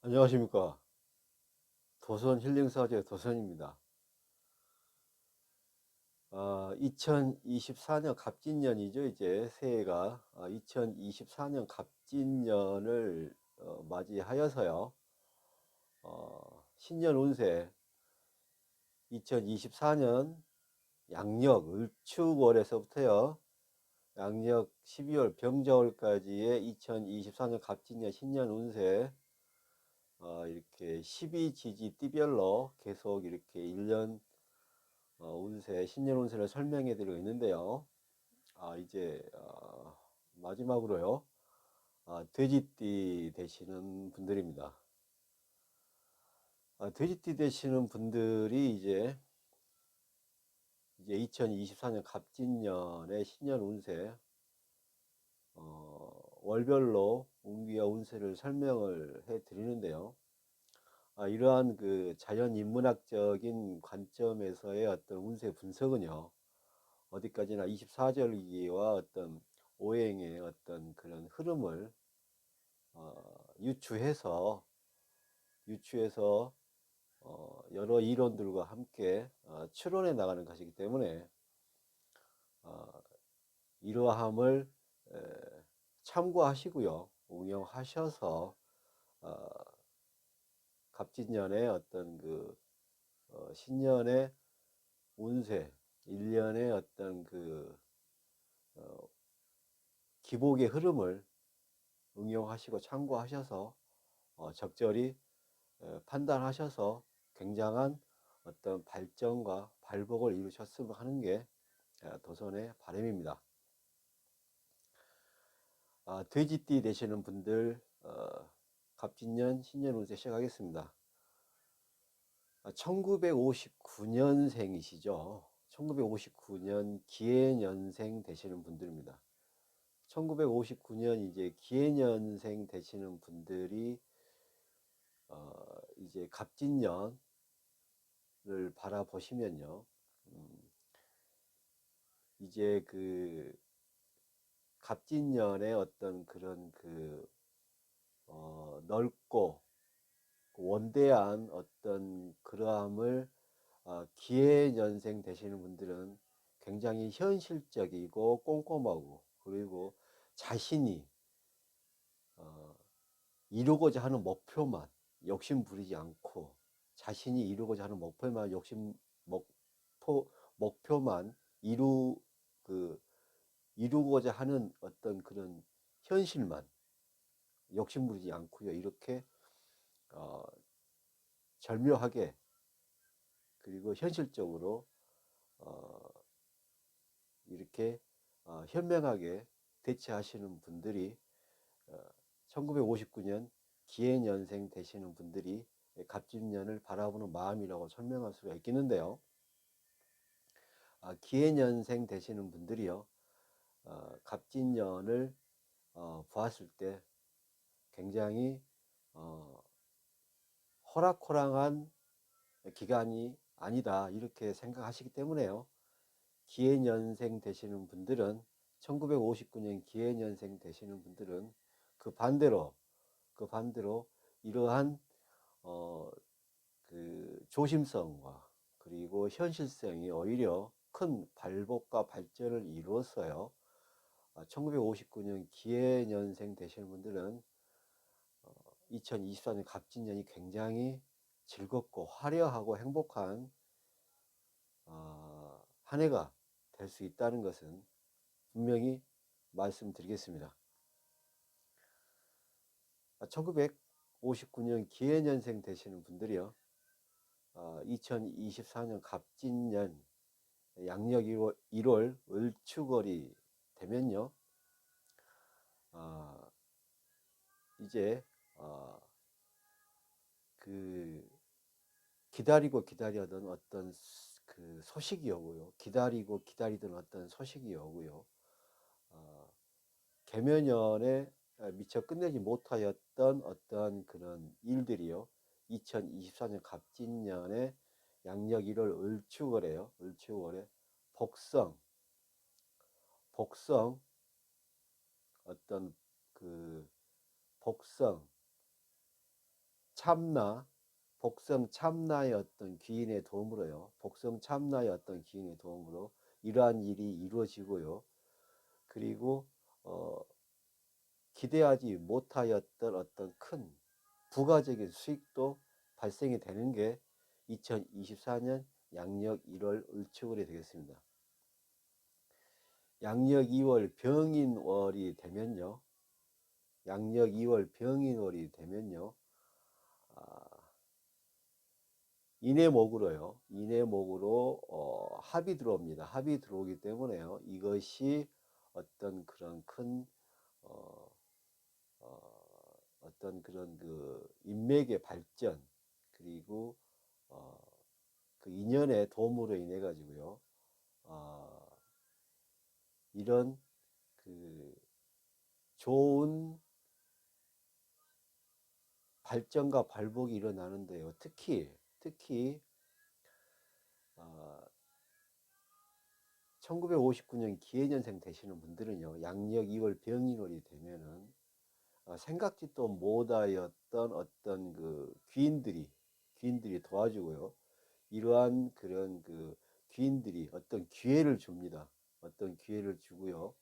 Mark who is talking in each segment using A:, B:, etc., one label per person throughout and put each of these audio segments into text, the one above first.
A: 안녕하십니까. 도선 힐링사제 도선입니다. 2024년 갑진년이죠. 이제 새해가 2024년 갑진년을 맞이하여서요. 신년 운세 2024년 양력 을축월에서부터요. 양력 12월 병자월까지의 2024년 갑진년 신년 운세 이렇게 12지지 띠별로 계속 이렇게 1년 운세, 신년 운세를 설명해 드리고 있는데요. 이제 마지막으로요. 돼지띠 되시는 분들입니다. 돼지띠 되시는 분들이 이제 2024년 갑진년의 신년 운세 월별로 운기와 운세를 설명을 해 드리는데요. 이러한 그 자연 인문학적인 관점에서의 어떤 운세 분석은요. 어디까지나 24절기와 어떤 오행의 어떤 그런 흐름을 유추해서 여러 이론들과 함께 추론해 나가는 것이기 때문에 어, 이러함을 에, 참고하시고요. 응용하셔서 어, 갑진년의 어떤 그 신년의 운세 1년의 어떤 그 어, 기복의 흐름을 응용하시고 참고하셔서 적절히 판단하셔서 굉장한 어떤 발전과 발복을 이루셨으면 하는 게 도선의 바람입니다. 돼지띠 되시는 분들 갑진년 신년 운세 시작하겠습니다. 1959년생이시죠. 1959년 기해년생 되시는 분들입니다. 1959년 이제 기해년생 되시는 분들이 이제 갑진년을 바라보시면요. 이제 그 갑진년의 어떤 그런 넓고 원대한 어떤 그러함을 기해년생 되시는 분들은 굉장히 현실적이고 꼼꼼하고 그리고 자신이 어, 이루고자 하는 목표만 욕심 부리지 않고 자신이 이루고자 하는 목표만 목표만 그 이루고자 하는 어떤 그런 현실만 욕심 부리지 않고요. 이렇게 어, 절묘하게 그리고 현실적으로 어, 이렇게 현명하게 대처하시는 분들이 1959년 기해년생 되시는 분들이 갑진년을 바라보는 마음이라고 설명할 수가 있겠는데요. 기해년생 되시는 분들이요. 갑진년을 보았을 때 굉장히 호락호락한 기간이 아니다 이렇게 생각하시기 때문에요. 기해년생 되시는 분들은 1959년 기해년생 되시는 분들은 그 반대로 이러한 어, 그 조심성과 그리고 현실성이 오히려 큰 발복과 발전을 이루었어요. 1959년 기해년생 되시는 분들은 2024년 갑진년이 굉장히 즐겁고 화려하고 행복한 한 해가 될 수 있다는 것은 분명히 말씀드리겠습니다. 1959년 기해년생 되시는 분들이요. 2024년 갑진년 양력 1월 을축월이 되면요. 이제 그 기다리던 어떤 그 소식이 오고요. 기다리고 기다리던 어떤 소식이 오고요. 개면연에 미처 끝내지 못하였던 어떠한 그런 일들이요. 2024년 갑진년에 양력 1월 을축월에요. 을축월에 복성, 복성, 어떤 그 복성, 참나, 복성 참나의 어떤 귀인의 도움으로요. 복성 참나의 어떤 귀인의 도움으로 이러한 일이 이루어지고요. 그리고 기대하지 못하였던 어떤 큰 부가적인 수익도 발생이 되는 게 2024년 양력 1월 을초월이 되겠습니다. 양력 2월 병인월이 되면요. 양력 2월 병인월이 되면요. 인해목으로요. 인해목으로 합이 들어옵니다. 합이 들어오기 때문에요. 이것이 어떤 그런 큰 어떤 그런 그 인맥의 발전 그리고 그 인연의 도움으로 인해 가지고요. 이런 그 좋은 발전과 발복이 일어나는데요. 특히 1959년 기해년생 되시는 분들은요. 양력 2월 병인월이 되면은 생각지도 못하였던 어떤 그 귀인들이 도와주고요. 이러한 그런 그 귀인들이 어떤 기회를 줍니다. 어떤 기회를 주고요.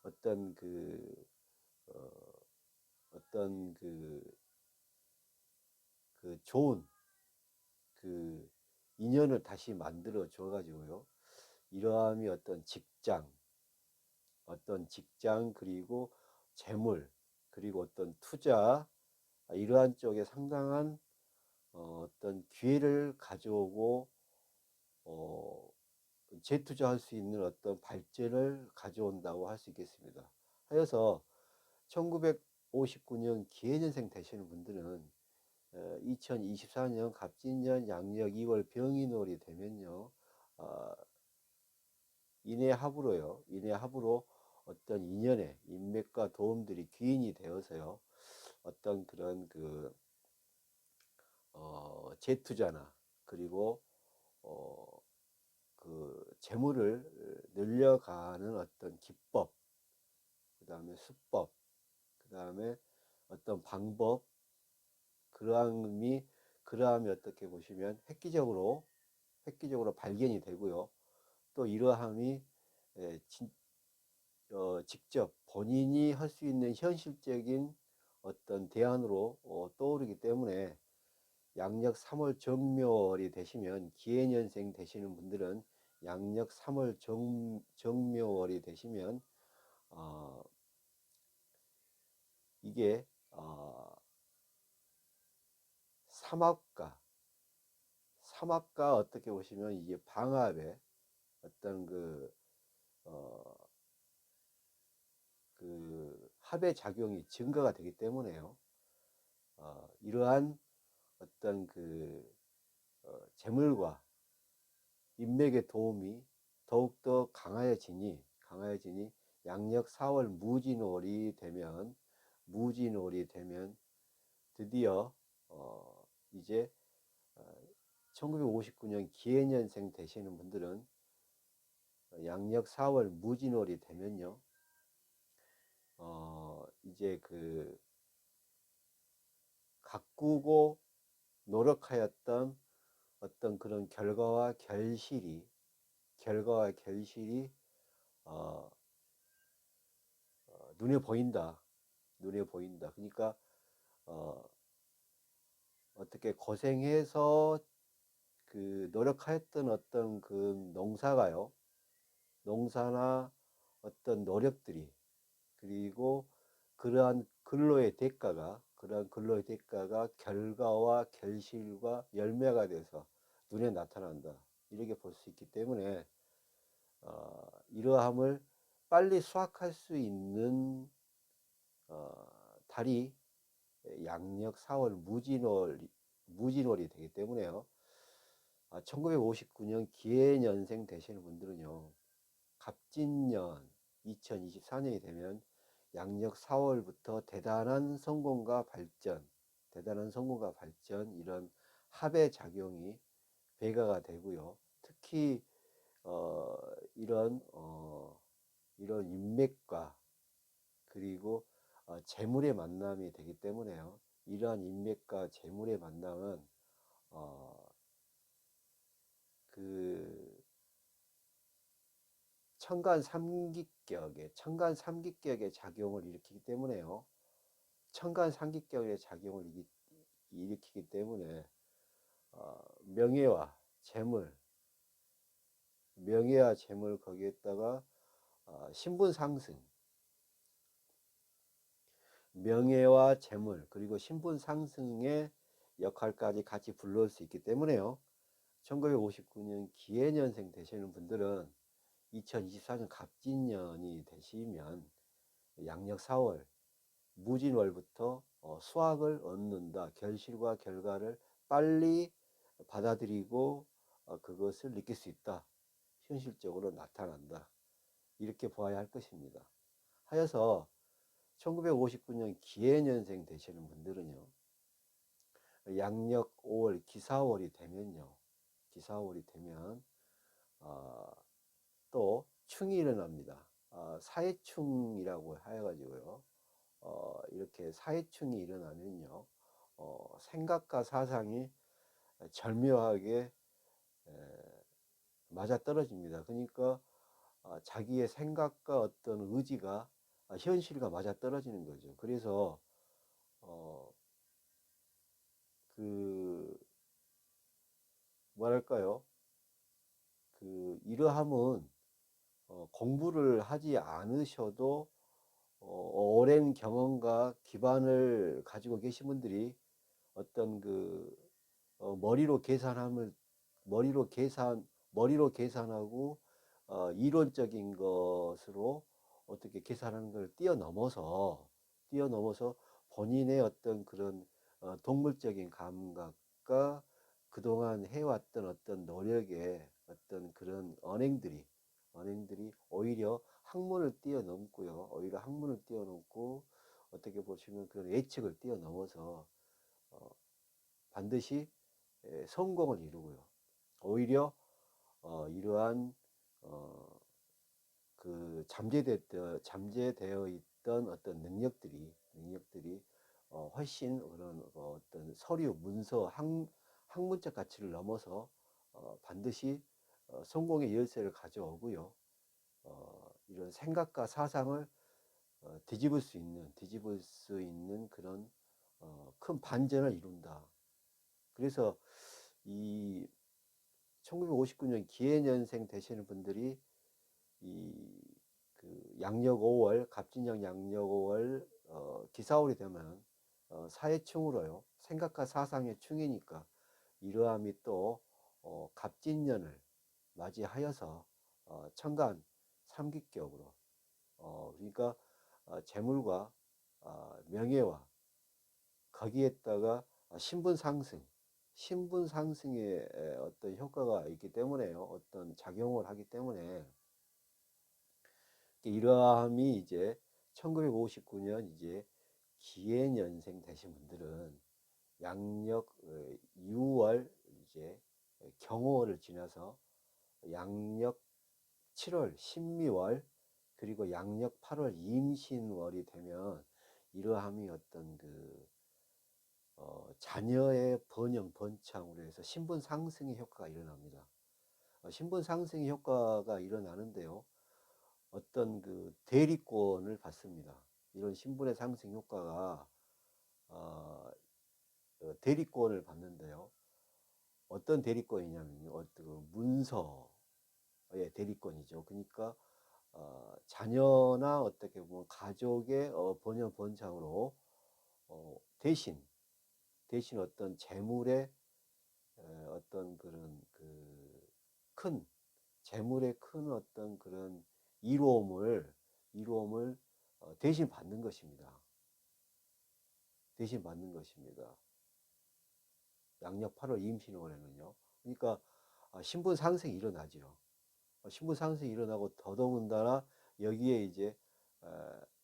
A: 어떤 그 어떤 그 좋은 그 인연을 다시 만들어 줘 가지고요. 이러함이 어떤 직장 그리고 재물 그리고 어떤 투자 이러한 쪽에 상당한 어떤 기회를 가져오고 재투자할 수 있는 어떤 발전을 가져온다고 할 수 있겠습니다. 하여서 1959년 기해년생 되시는 분들은 2024년 갑진년 양력 2월 병인월이 되면요. 인해합으로 어떤 인연의 인맥과 도움들이 귀인이 되어서요. 어떤 그런 재투자나 그리고 그 재물을 늘려가는 어떤 기법, 그 다음에 수법, 그 다음에 어떤 방법, 그러함이 어떻게 보시면 획기적으로 발견이 되고요. 또 이러함이 직접 본인이 할 수 있는 현실적인 어떤 대안으로 떠오르기 때문에 양력 3월 정묘월이 되시면 기해년생 되시는 분들은 양력 3월 정묘월이 되시면 이게 삼합과 어떻게 보시면 이게 방합의 어떤 그 합의 작용이 증가가 되기 때문에요. 이러한 어떤 재물과 인맥의 도움이 더욱더 강하여지니 양력 4월 무진월이 되면 드디어 이제 1959년 기해년생 되시는 분들은 양력 4월 무진월이 되면요. 이제 가꾸고 노력하였던 어떤 그런 결과와 결실이 어, 눈에 보인다. 그러니까 어떻게 고생해서 노력하였던 어떤 농사나 어떤 노력들이 그리고 그러한 근로의 대가가 결과와 결실과 열매가 돼서 눈에 나타난다. 이렇게 볼 수 있기 때문에 이러함을 빨리 수확할 수 있는 달이 양력 4월 무진월이 되기 때문에요. 1959년 기해년생 되시는 분들은요. 갑진년 2024년이 되면 양력 4월부터 대단한 성공과 발전 이런 합의 작용이 배가가 되고요. 특히 이런 인맥과 그리고 재물의 만남이 되기 때문에요. 이러한 인맥과 재물의 만남은 어, 그 천간 삼기격의 작용을 일으키기 때문에요. 천간 삼기격의 작용을 일으키기 때문에 명예와 재물, 거기에다가 신분 상승, 명예와 재물 그리고 신분 상승의 역할까지 같이 불러올 수 있기 때문에요. 1959년 기해년생 되시는 분들은 2024년 갑진년이 되시면 양력 4월 무진월부터 수확을 얻는다. 결실과 결과를 빨리 받아들이고 그것을 느낄 수 있다. 현실적으로 나타난다. 이렇게 보아야 할 것입니다. 하여서 1959년 기해년생 되시는 분들은요. 양력 5월 기사월이 되면요. 기사월이 되면 또 충이 일어납니다. 사해충이라고 해가지고요. 이렇게 사해충이 일어나면요. 생각과 사상이 절묘하게 맞아떨어집니다. 그러니까 자기의 생각과 어떤 의지가 현실과 맞아떨어지는 거죠. 그래서 어, 그 뭐랄까요? 그 이러함은 공부를 하지 않으셔도 오랜 경험과 기반을 가지고 계신 분들이 어떤 그 머리로 계산함을 머리로 계산 머리로 계산하고 이론적인 것으로 어떻게 계산하는 걸 뛰어넘어서 본인의 어떤 그런 동물적인 감각과 그동안 해왔던 어떤 노력의 어떤 그런 언행들이 오히려 학문을 뛰어넘고요. 오히려 학문을 뛰어넘고 어떻게 보시면 그런 예측을 뛰어넘어서 반드시 성공을 이루고요. 오히려 이러한 그 잠재되어 있던 어떤 능력들이 훨씬 그런 어떤 서류, 문서, 학문적 가치를 넘어서 반드시 성공의 열쇠를 가져오고요. 이런 생각과 사상을 뒤집을 수 있는 그런 큰 반전을 이룬다. 그래서 이 1959년 기해년생 되시는 분들이 이 그 양력 5월 갑진년 양력 5월 기사월이 되면 사해충으로요. 생각과 사상의 충이니까 이러함이 또 갑진년을 맞이하여서 천간 삼기격으로 그러니까 재물과 명예와 거기에다가 신분 상승의 어떤 효과가 있기 때문에요. 어떤 작용을 하기 때문에 이러함이 이제 1959년 이제 기해년생 되신 분들은 양력 6월 이제 경호월을 지나서 양력 7월 신미월 그리고 양력 8월 임신월이 되면 이러함이 어떤 그 자녀의 번영 번창으로 해서 신분 상승의 효과가 일어납니다. 신분 상승의 효과가 일어나는데요. 어떤 그 대리권을 받습니다. 이런 신분의 상승 효과가 대리권을 받는데요. 어떤 대리권이냐면요. 어떤 그 문서의 대리권이죠. 그러니까 자녀나 어떻게 보면 가족의 번영 번창으로 대신 어떤 재물의 어떤 그런 그 큰 재물의 큰 어떤 그런 이로움을 대신 받는 것입니다. 대신 받는 것입니다. 양력 8월 임신월에는요. 그러니까 신분 상승이 일어나죠. 신분 상승이 일어나고 더더군다나 여기에 이제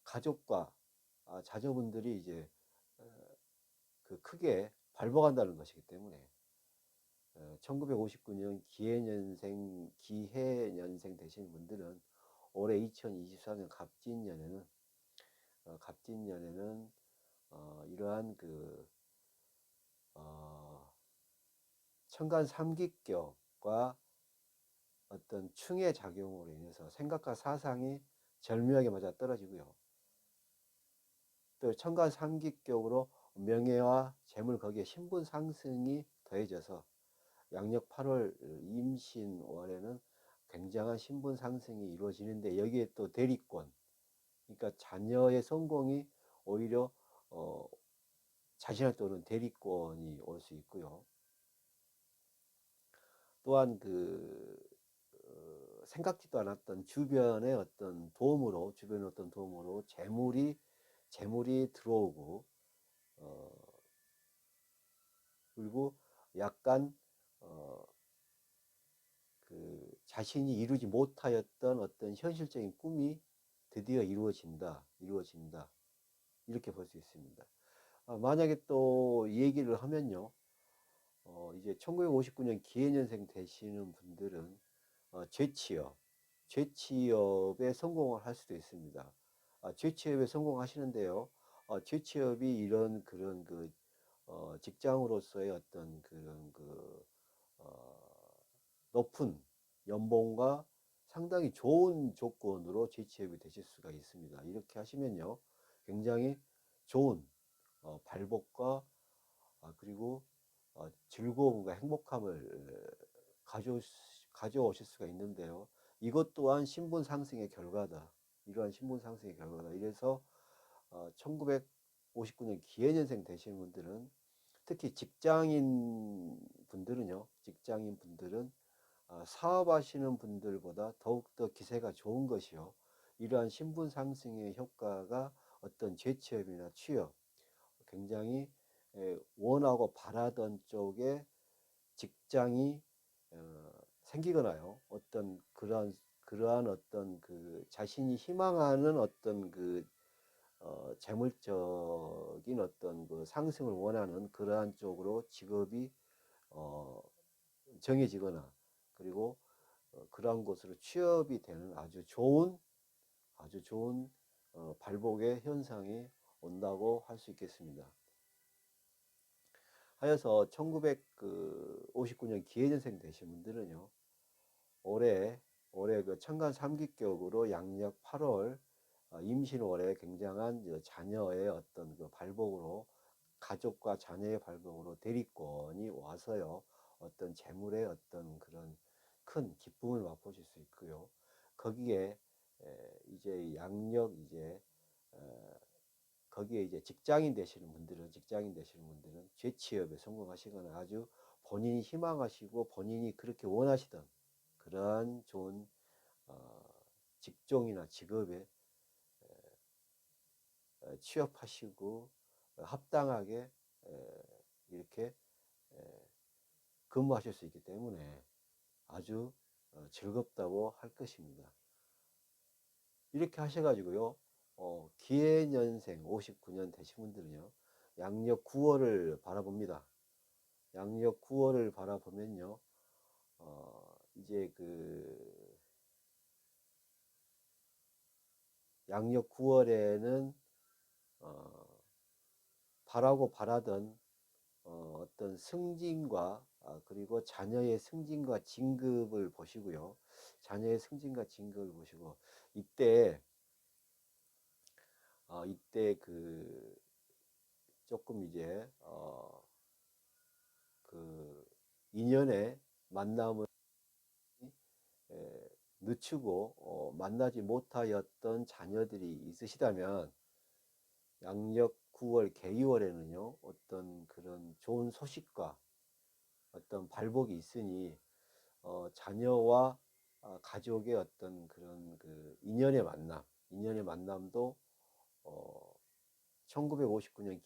A: 가족과 자녀분들이 이제 그 크게 발복한다는 것이기 때문에 1959년 기해년생 되신 분들은 올해 2024년 갑진년에는 이러한 그 어, 천간 삼기격과 어떤 충의 작용으로 인해서 생각과 사상이 절묘하게 맞아 떨어지고요. 또 천간 삼기격으로 명예와 재물 거기에 신분 상승이 더해져서 양력 8월 임신월에는 굉장한 신분 상승이 이루어지는데 여기에 또 대리권, 그러니까 자녀의 성공이 오히려 자신한테 오는 대리권이 올 수 있고요. 또한 생각지도 않았던 주변의 어떤 도움으로 재물이 들어오고, 어, 그리고 약간 어, 자신이 이루지 못하였던 어떤 현실적인 꿈이 드디어 이루어진다. 이렇게 볼 수 있습니다. 만약에 또 얘기를 하면요, 이제 1959년 기해년생 되시는 분들은 재취업에 성공을 할 수도 있습니다. 재취업에 성공하시는데요. 재취업이 이런 그런 직장으로서의 어떤 그런 높은 연봉과 상당히 좋은 조건으로 재취업이 되실 수가 있습니다. 이렇게 하시면요, 굉장히 좋은 발복과 그리고 즐거움과 행복함을 가져, 가져오실 수가 있는데요. 이것 또한 신분 상승의 결과다. 이러한 신분 상승의 결과다. 이래서 1959년 기해년생 되신 분들은, 특히 직장인 분들은 사업하시는 분들보다 더욱더 기세가 좋은 것이요. 이러한 신분 상승의 효과가 어떤 재취업이나 취업, 굉장히 원하고 바라던 쪽에 직장이 생기거나요. 그러한 어떤 자신이 희망하는 어떤 재물적인 어떤 상승을 원하는 그러한 쪽으로 직업이 어, 정해지거나, 그리고 그러한 곳으로 취업이 되는 아주 좋은 발복의 현상이 온다고 할 수 있겠습니다. 하여서 1959년 기해년생 되신 분들은요, 올해 천간 삼기격으로 양력 8월 임신월에 굉장한 자녀의 어떤 발복으로, 가족과 자녀의 발복으로 대리권이 와서요, 어떤 재물의 어떤 그런 큰 기쁨을 맛보실 수 있고요. 거기에 이제 양력 이제 거기에 이제 직장인 되시는 분들은 재취업에 성공하시거나 아주 본인이 희망하시고 본인이 그렇게 원하시던 그러한 좋은 어, 직종이나 직업에 취업하시고 합당하게 이렇게 근무하실 수 있기 때문에 아주 즐겁다고 할 것입니다. 이렇게 하셔가지고요, 기해년생 59년 되신 분들은요, 양력 9월을 바라봅니다. 양력 9월을 바라보면요, 이제 양력 9월에는 바라던 어떤 승진과 그리고 자녀의 승진과 진급을 보시고요. 자녀의 승진과 진급을 보시고, 이때 조금 이제 인연의 만남을 늦추고 만나지 못하였던 자녀들이 있으시다면, 양력 9월 개유월에는요, 어떤 그런 좋은 소식과 어떤 발복이 있으니 자녀와 가족의 어떤 그런 인연의 만남도 1959년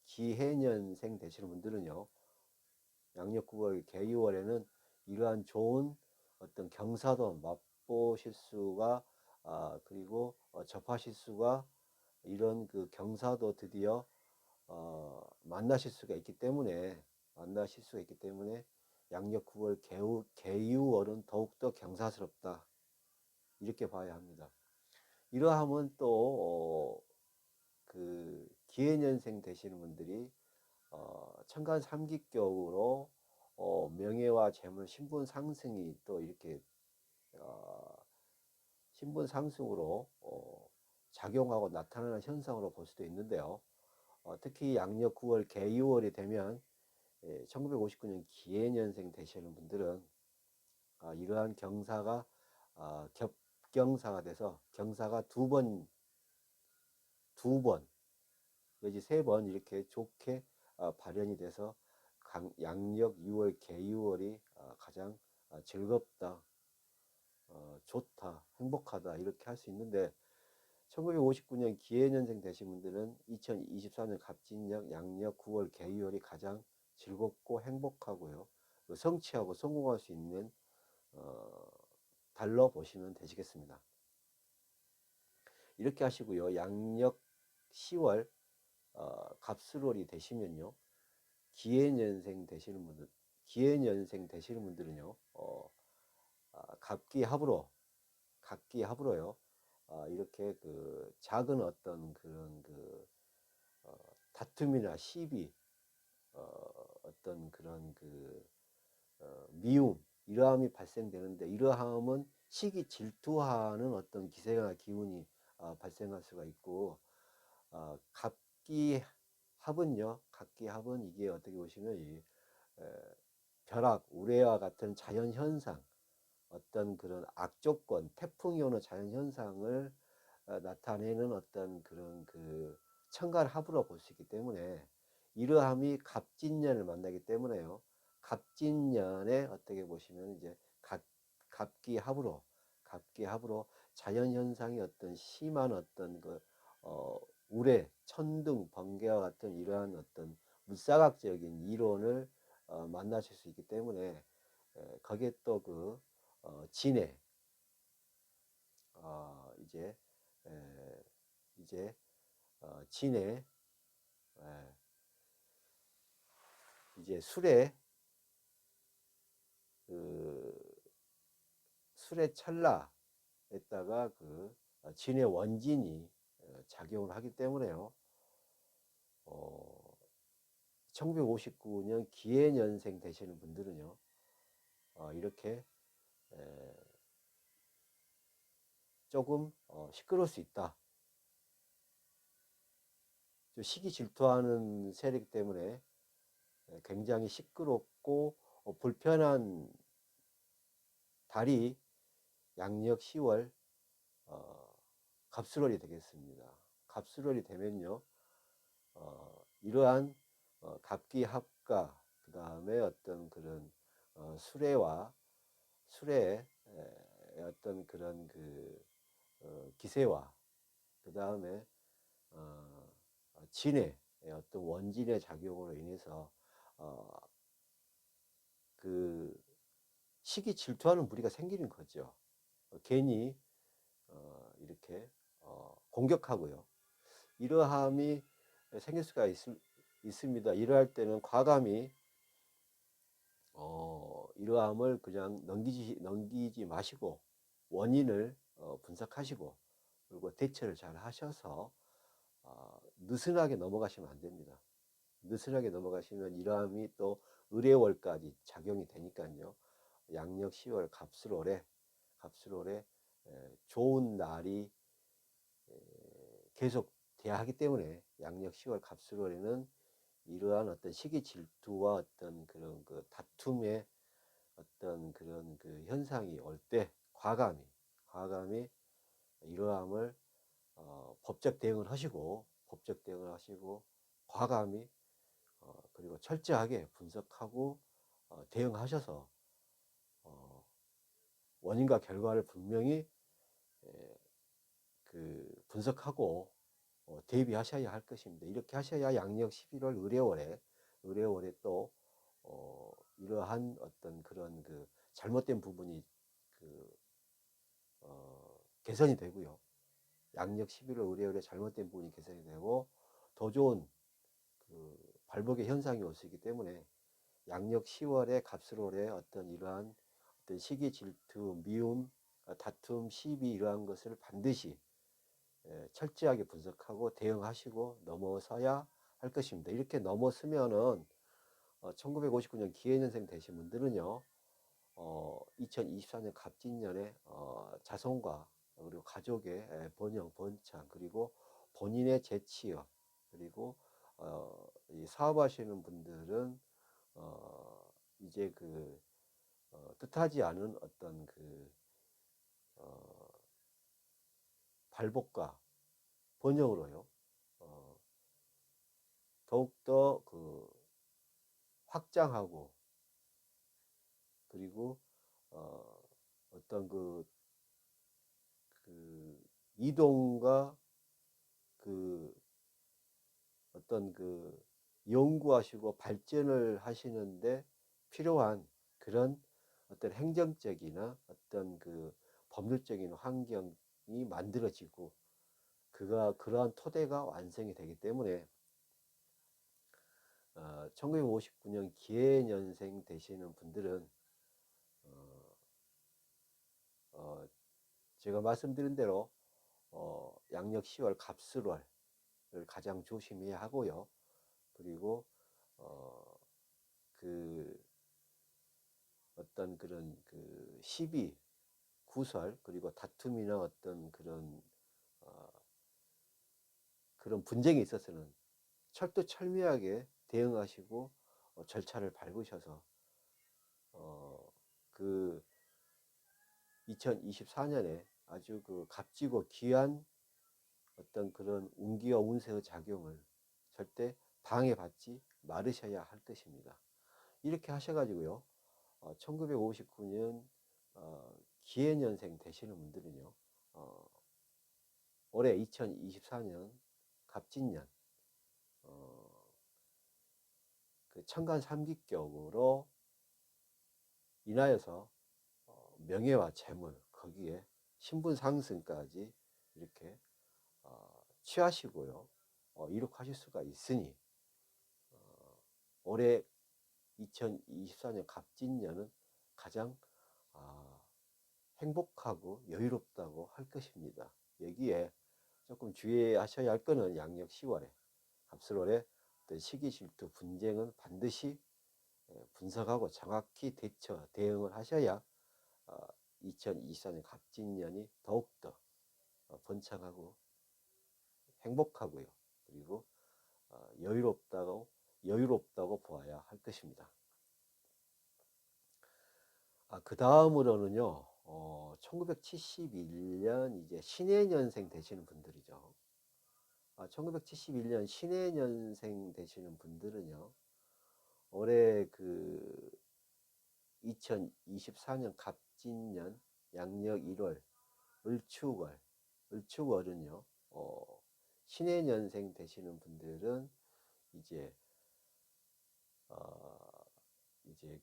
A: 기해년생 되시는 분들은요, 양력 9월 개유월에는 이러한 좋은 어떤 경사도 맛보실 수가 그리고 접하실 수가, 이런 경사도 드디어 만나실 수가 있기 때문에 양력 9월 개유월은 더욱더 경사스럽다, 이렇게 봐야 합니다. 이러함은 또 기해년생 되시는 분들이 천간 삼기격으로 명예와 재물, 신분 상승이 또 이렇게 신분 상승으로 작용하고 나타나는 현상으로 볼 수도 있는데요. 특히 양력 9월 개유월이 되면 1959년 기해년생 되시는 분들은 이러한 경사가 겹경사가 돼서 경사가 두 번 내지 세 번 이렇게 좋게 발현이 돼서 양력 6월 개유월이 가장 즐겁다, 좋다, 행복하다 이렇게 할 수 있는데 1959년 기해년생 되신 분들은 2024년 갑진년 양력 9월 개유월이 가장 즐겁고 행복하고요. 성취하고 성공할 수 있는 달러 보시면 되시겠습니다. 이렇게 하시고요. 양력 10월 갑술월이 되시면요. 기해년생 되시는 분들은요. 갑기합으로요. 이렇게 그 작은 어떤 그런 다툼이나 시비, 어떤 그런 미움, 이러함이 발생되는데 이러함은 시기 질투하는 어떤 기세나 기운이 발생할 수가 있고 갑기합은 이게 어떻게 보시면 이 벼락, 우레와 같은 자연 현상, 어떤 그런 악조건, 태풍이 오는 자연 현상을 나타내는 어떤 그런 천간합으로 볼 수 있기 때문에 이러함이 갑진년을 만나기 때문에요. 갑진년에 어떻게 보시면 이제 갑기합으로 자연 현상이 어떤 심한 어떤 우레, 천둥, 번개와 같은 이러한 어떤 물사각적인 이론을 만나실 수 있기 때문에 거기에 또 진해 이제 진해 이제 술의 찰나에다가 진해 원진이 작용을 하기 때문에요. 1959년 기해년생 되시는 분들은요. 이렇게 조금 시끄러울 수 있다. 시기 질투하는 세력이기 때문에 굉장히 시끄럽고 불편한 달이 양력 10월 갑술월이 되겠습니다. 갑술월이 되면요. 이러한 갑기합과 그 다음에 어떤 그런 술의 어떤 그런 기세와 그 다음에 진의 어떤 원진의 작용으로 인해서 시기 질투하는 무리가 생기는 거죠. 괜히 이렇게 공격하고요. 이러함이 생길 수가 있습니다. 이러할 때는 과감히 이러함을 그냥 넘기지 마시고 원인을 분석하시고 그리고 대처를 잘 하셔서 느슨하게 넘어가시면 안 됩니다. 느슨하게 넘어가시면 이러함이 또 을해월까지 작용이 되니까요. 양력 10월 갑술월에 좋은 날이 계속 돼야 하기 때문에 양력 10월 갑술월에는 이러한 어떤 시기 질투와 어떤 그런 다툼의 어떤 그런 현상이 올 때 과감히 이러함을 법적 대응을 하시고 과감히 그리고 철저하게 분석하고 대응하셔서 원인과 결과를 분명히 분석하고 대비하셔야 할 것입니다. 이렇게 하셔야 양력 11월 의뢰월에 또 이러한 어떤 그런 잘못된 부분이 개선이 되고요. 양력 11월 의뢰월에 잘못된 부분이 개선이 되고 더 좋은 발복의 현상이 올 수 있기 때문에 양력 10월에 갑술월에 어떤 이러한 어떤 시기 질투, 미움, 다툼, 시비 이러한 것을 반드시 철저하게 분석하고 대응하시고 넘어서야 할 것입니다. 이렇게 넘어서면은 1959년 기해년생 되신 분들은요, 2024년 갑진년에 자손과 그리고 가족의 번영, 번창, 그리고 본인의 재취업, 그리고 이 사업하시는 분들은 이제 뜻하지 않은 어떤 어, 발복과 번영으로요, 더욱더 확장하고, 그리고 어떤 이동과 그 어떤 연구하시고 발전을 하시는데 필요한 그런 어떤 행정적이나 어떤 법률적인 환경이 만들어지고 그러한 토대가 완성이 되기 때문에 1959년 기해년생 되시는 분들은 제가 말씀드린 대로 양력 10월 갑술월을 가장 조심해야 하고요. 그리고 그 어떤 시비, 구설, 그리고 다툼이나 어떤 그런 분쟁에 있어서는 철두철미하게 대응하시고 절차를 밟으셔서 그 2024년에 아주 값지고 귀한 어떤 그런 운기와 운세의 작용을 절대 방해받지 말으셔야 할 것입니다. 이렇게 하셔가지고요, 1959년 기해년생 되시는 분들은요, 올해 2024년 갑진년 천간삼기격으로 인하여서 명예와 재물, 거기에 신분 상승까지 이렇게 취하시고요, 이룩하실 수가 있으니 올해 2024년 갑진년은 가장 행복하고 여유롭다고 할 것입니다. 여기에 조금 주의하셔야 할 것은 양력 10월에 갑술월에 시기 질투 분쟁은 반드시 분석하고 정확히 대응을 하셔야 2024년 갑진년이 더욱더 번창하고 행복하고요. 그리고 여유롭다고 보아야 할 것입니다. 그 다음으로는요, 1971년 이제 신해년생 되시는 분들이죠. 1971년 신해년생 되시는 분들은요, 올해 2024년 갑진년 양력 1월 을축월은요, 신해년생 되시는 분들은 이제 이제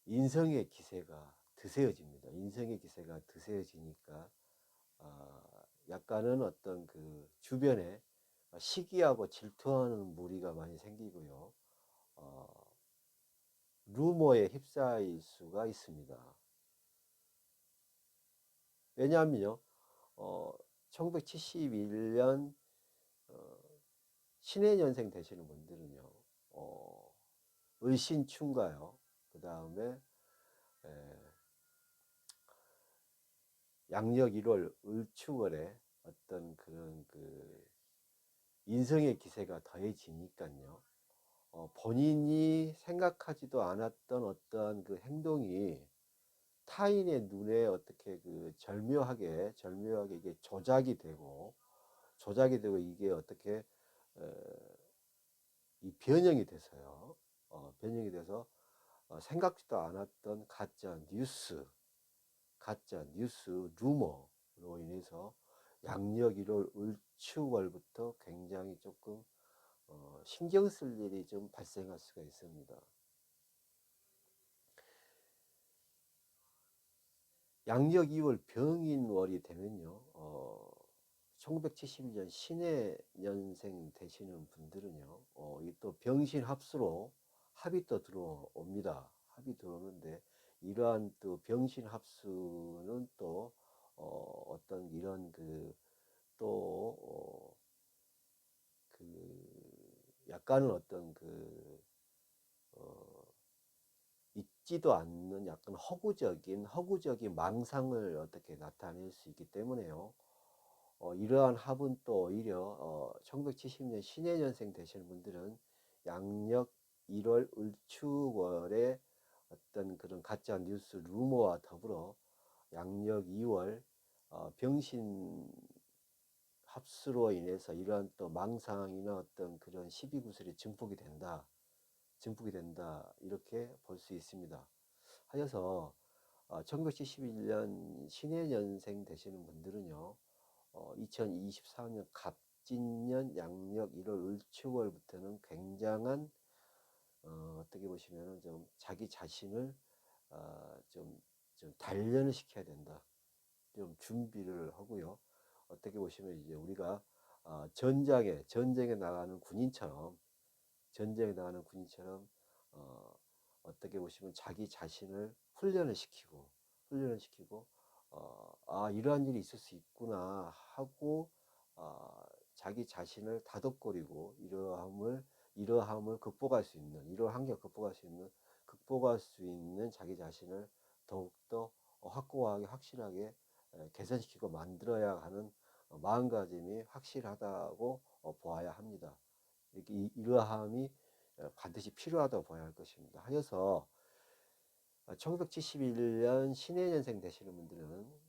A: 인성의 기세가 드세어집니다. 인성의 기세가 드세어지니까 약간은 어떤 주변에 시기하고 질투하는 무리가 많이 생기고요. 루머에 휩싸일 수가 있습니다. 왜냐하면요, 1971년 신해년생 되시는 분들은요, 을신춘가요. 그 다음에 양력 1월 을축월에 어떤 그런 인성의 기세가 더해지니까요. 본인이 생각하지도 않았던 어떠한 행동이 타인의 눈에 어떻게 절묘하게 이게 조작이 되고 이게 어떻게 이 변형이 돼서요. 변형이 돼서 생각지도 않았던 가짜 뉴스 루머로 인해서 양력 1월 을축월부터 굉장히 조금 신경 쓸 일이 좀 발생할 수가 있습니다. 양력 2월 병인월이 되면요, 1971년 신해년생 되시는 분들은요, 이 또 병신합수로 합이 또 들어옵니다. 합이 들어오는데 이러한 또 병신합수는 또 어떤 이런 또 약간은 어떤 어, 있지도 않는 약간 허구적인 망상을 어떻게 나타낼 수 있기 때문에요. 이러한 합은 또 오히려 1970년 신해년생 되시는 분들은 양력 1월 을축월의 어떤 그런 가짜 뉴스 루머와 더불어 양력 2월 병신 합수로 인해서 이러한 또 망상이나 어떤 그런 시비구설이 증폭이 된다 이렇게 볼 수 있습니다. 하여서 1971년 신해년생 되시는 분들은요 2024년 갑진년 양력 1월 을축월부터는 굉장한 어떻게 보시면은 좀 자기 자신을 좀 단련을 시켜야 된다. 좀 준비를 하고요. 어떻게 보시면 이제 우리가 전쟁에 나가는 군인처럼 어, 어떻게 보시면 자기 자신을 훈련을 시키고 이러한 일이 있을 수 있구나 하고 자기 자신을 다독거리고 이러함을 극복할 수 있는 이러한 환경을 극복할 수 있는 자기 자신을 더욱더 확고하게 확실하게 개선시키고 만들어야 하는 마음가짐이 확실하다고 보아야 합니다. 이러함이 반드시 필요하다고 봐야 할 것입니다. 하여서 1971년 신해년생 되시는 분들은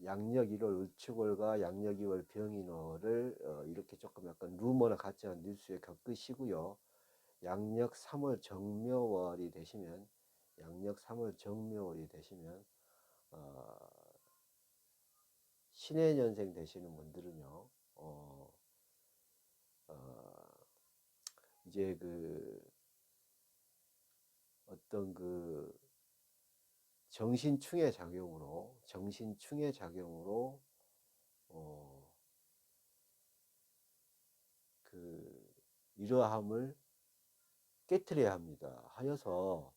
A: 양력 1월 을축월과 양력 2월 병인월을 이렇게 조금 약간 루머나 가짜 뉴스에 겪으시고요. 양력 3월 정묘월이 되시면 어, 신해년생 되시는 분들은요. 어, 이제 어떤 정신충의 작용으로 어, 이러함을 깨트려야 합니다. 하여서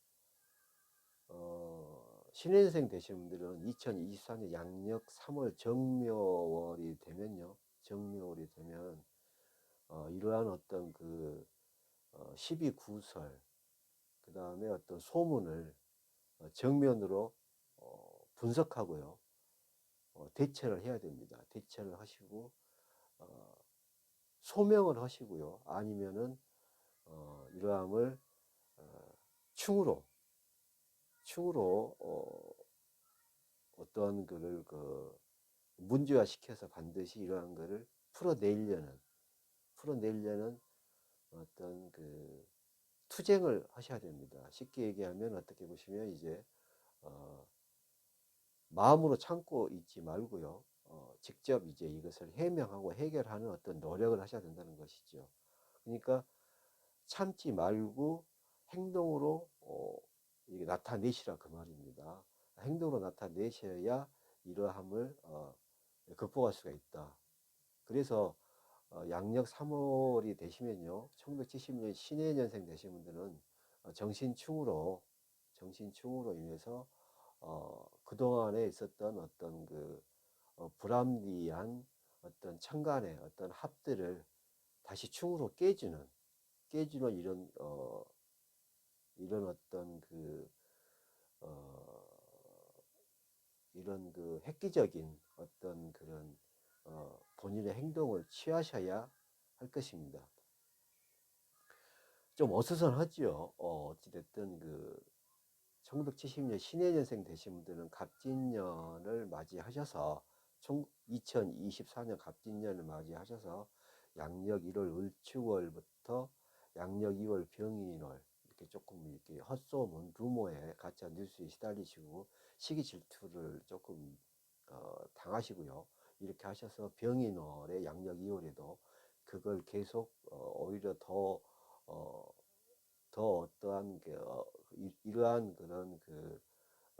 A: 신인생 되신 분들은 2024년 양력 3월 정묘월이 되면 이러한 어떤 시비 구설, 그 다음에 어떤 소문을 정면으로 분석하고요. 대처를 해야 됩니다. 대처를 하시고 어, 소명을 하시고요. 아니면은 이러함을 충으로 어떠한 거를 문제화 시켜서 반드시 이러한 거를 풀어내려는 어떤 투쟁을 하셔야 됩니다. 쉽게 얘기하면 어떻게 보시면 이제 어, 마음으로 참고 있지 말고요. 직접 이제 이것을 해명하고 해결하는 어떤 노력을 하셔야 된다는 것이죠. 그러니까 참지 말고 행동으로 이게 나타내시라 그 말입니다. 행동으로 나타내셔야 이러함을 극복할 수가 있다. 그래서 양력 3월이 되시면요, 1970년 신해년생 되신 분들은 정신충으로 인해서 그동안에 있었던 어떤 불합리한 어떤 천간의 어떤 합들을 다시 충으로 깨주는 이런 어떤 어, 이런 획기적인 어떤 그런 본인의 행동을 취하셔야 할 것입니다. 좀 어수선하지요. 어찌됐든 1970년 신해년생 되신 분들은 갑진년을 맞이하셔서 2024년 갑진년을 맞이하셔서 양력 1월 을축월부터 양력 2월 병인월 이렇게 조금 이렇게 헛소문 루머에 가짜 뉴스에 시달리시고 시기 질투를 조금 당하시고요. 이렇게 하셔서 병인월에 양력 2월에도 그걸 계속 오히려 어, 더 어떠한 이러한 그런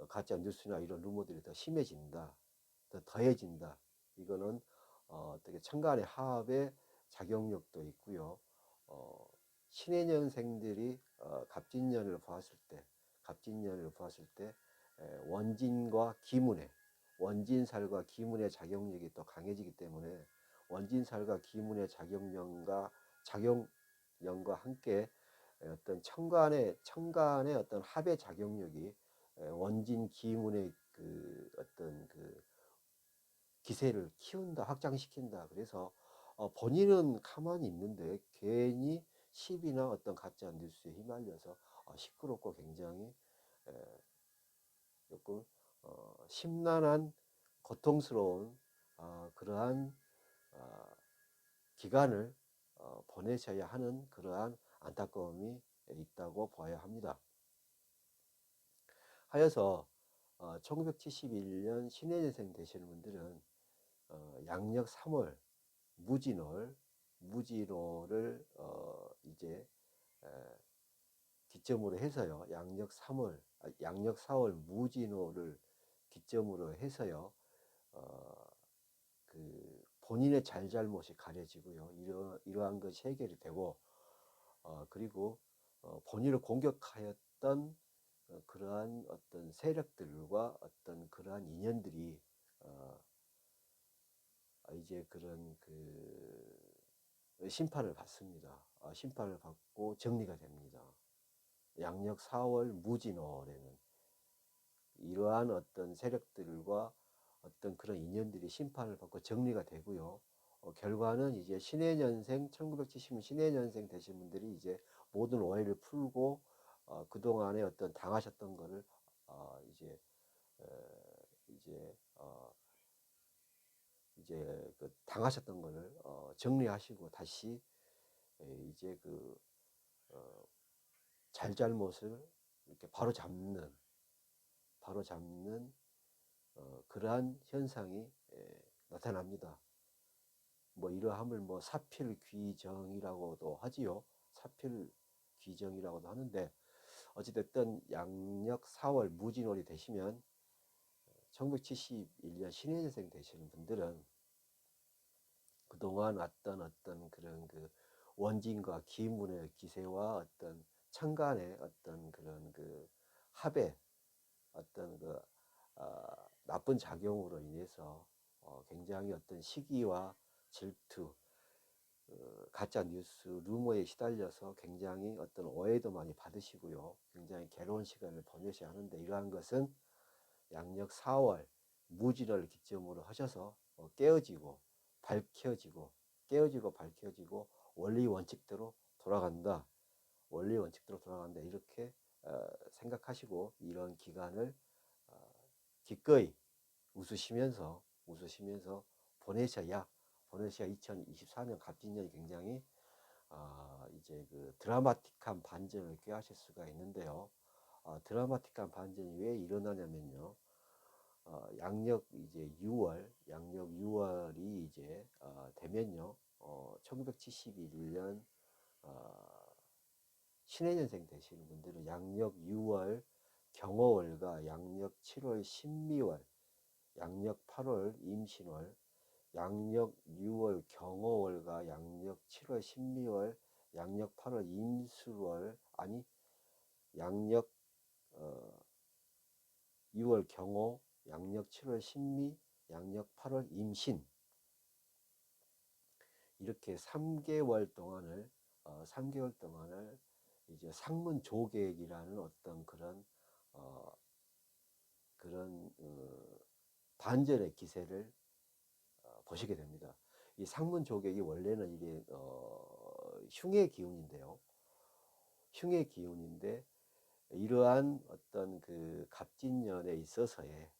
A: 가짜 뉴스나 이런 루머들이 더 심해진다, 더 더해진다. 이거는 어떻게 천간의 화합의 작용력도 있고요. 어, 신해년생들이 갑진년을 보았을 때 원진과 기문의 원진살과 기문의 작용력이 또 강해지기 때문에 원진살과 기문의 작용력과 함께 어떤 첨간의 어떤 합의 작용력이 원진 기문의 그 어떤 그 기세를 키운다, 확장시킨다. 그래서 본인은 가만히 있는데 괜히 시비나 어떤 가짜 뉴스에 휘말려서 시끄럽고 굉장히 조금 심란한 고통스러운 그러한 기간을 보내셔야 하는 그러한 안타까움이 있다고 봐야 합니다. 하여서 1971년 신해년생 되시는 분들은 양력 3월 무진월을 이제 기점으로 해서요. 양력 4월 무진호를 기점으로 해서요. 그 본인의 잘잘못이 가려지고요. 이러한 것이 해결이 되고, 그리고 본인을 공격하였던 그러한 어떤 세력들과 어떤 그러한 인연들이 이제 그런 심판을 받습니다. 심판을 받고 정리가 됩니다. 양력 4월 무진월에는 이러한 어떤 세력들과 어떤 그런 인연들이 심판을 받고 정리가 되고요. 결과는 이제 1970 신해년생 되신 분들이 이제 모든 오해를 풀고 그동안에 어떤 당하셨던 거를 이제 이제 그 당하셨던 거를 정리하시고 다시 이제 잘잘못을 이렇게 바로 잡는 그러한 현상이 나타납니다. 뭐 이러함을 뭐 사필귀정이라고도 하지요. 사필귀정이라고도 하는데 어찌됐든 양력 4월 무진월이 되시면 1971년 신해년생 되시는 분들은 그동안 왔던 어떤 그런 원진과 기문의 기세와 어떤 천간의 어떤 그런 합의 어떤 나쁜 작용으로 인해서 굉장히 어떤 시기와 질투, 가짜 뉴스, 루머에 시달려서 굉장히 어떤 오해도 많이 받으시고요. 굉장히 괴로운 시간을 보내셔야 하는데 이러한 것은 양력 4월 무지를 기점으로 하셔서 밝혀지고 원리 원칙대로 돌아간다. 이렇게 생각하시고 이런 기간을 기꺼이 웃으시면서 보내셔야 2024년 갑진년이 굉장히 이제 드라마틱한 반전을 꾀하실 수가 있는데요. 드라마틱한 반전이 왜 일어나냐면요. 양력 6월이 이제 되면요. 1971년 신해년생 되시는 분들은 양력 6월 경어월과 양력 7월 신미월, 양력 8월 임신월, 양력 6월 경어월과 양력 7월 신미월, 양력 8월 임술월, 양력 6월 경호, 양력 7월 신미, 양력 8월 임신 이렇게 3개월 동안을 이제 상문 조객이라는 어떤 그런 반전의 기세를 보시게 됩니다. 이 상문 조객이 원래는 이게 흉의 기운인데요. 이러한 어떤 갑진년에 있어서의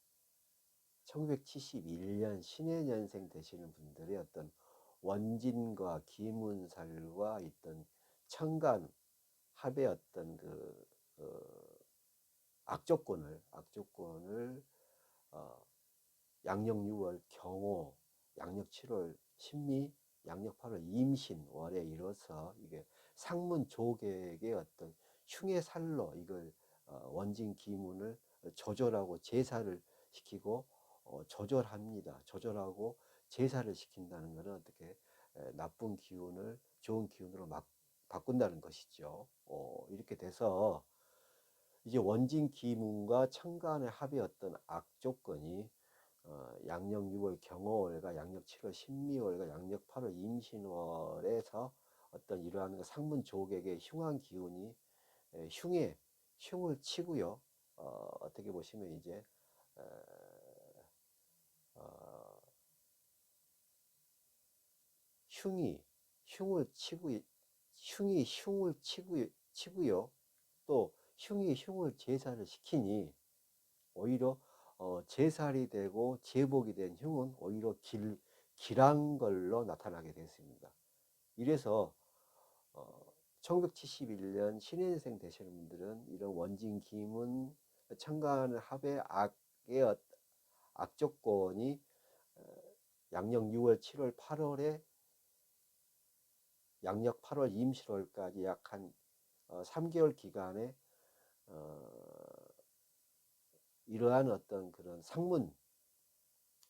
A: 1971년 신해년생 되시는 분들의 어떤 원진과 기문살과 있던 천간 합의 어떤 악조건을 양력 6월 경호, 양력 7월 신미, 양력 8월 임신월에 이뤄서 이게 상문 조객의 어떤 흉의 살로 이걸 원진 기문을 조절하고 제사를 시키고 조절하고 제사를 시킨다는 것은 어떻게 나쁜 기운을 좋은 기운으로 막 바꾼다는 것이죠. 이렇게 돼서 이제 원진 기문과 천간의 합의 어떤 악조건이 양력 6월 경어월과 양력 7월 신미월과 양력 8월 임신월에서 어떤 이러한 상문 조객의 흉한 기운이 흉을 치고요. 어떻게 보시면 이제 어, 흉이 흉을 치고 흉을 치고요. 또 흉이 흉을 제사를 시키니 오히려 제살이 되고 제복이 된 흉은 오히려 길한 걸로 나타나게 됐습니다. 이래서 1971년 신해생 되시는 분들은 이런 원진 기문 천간 합의 악조건이 양력 6월, 7월, 8월에 양력 8월 임실월까지 약 한 3개월 기간에 이러한 어떤 그런 상문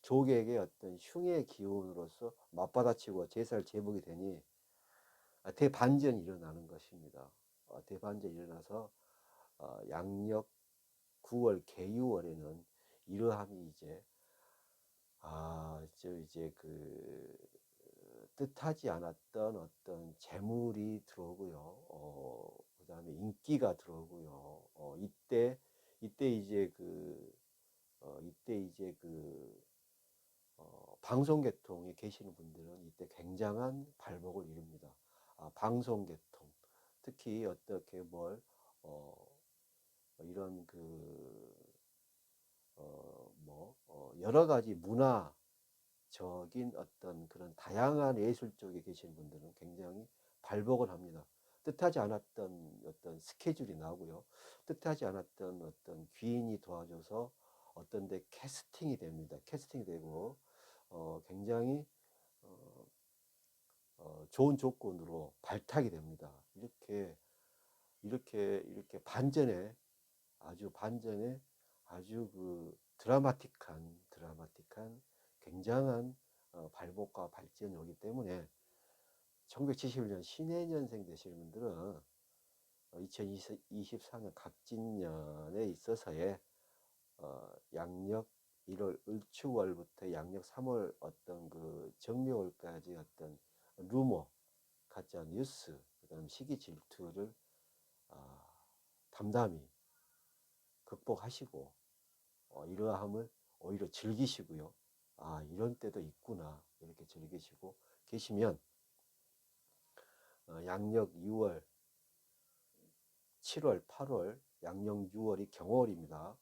A: 조객의 어떤 흉의 기운으로서 맞받아치고 제살 제복이 되니 대반전이 일어나는 것입니다. 대반전이 일어나서 양력 9월 개유월에는 이러함이 이제 뜻하지 않았던 어떤 재물이 들어오고요. 그 다음에 인기가 들어오고요. 이때 이제 방송계통에 계시는 분들은 이때 굉장한 발복을 이룹니다. 방송계통. 특히 어떻게 이런 여러 가지 문화적인 어떤 그런 다양한 예술 쪽에 계시는 분들은 굉장히 발복을 합니다. 뜻하지 않았던 어떤 스케줄이 나오고요. 뜻하지 않았던 어떤 귀인이 도와줘서 어떤 데 캐스팅이 됩니다. 캐스팅이 되고, 굉장히, 좋은 조건으로 발탁이 됩니다. 이렇게 반전에 아주 드라마틱한 굉장한 발복과 발전이 오기 때문에 1971년 신해년생 되시는 분들은 2024년 갑진년에 있어서의 양력 1월 을추월부터 양력 3월 어떤 정묘월까지 어떤 루머, 가짜 뉴스, 그다음 시기 질투를 담담히 극복하시고 이러함을 오히려 즐기시고요. 이런 때도 있구나 이렇게 즐기시고 계시면 양력 6월, 7월, 8월, 양력 6월이 경월입니다.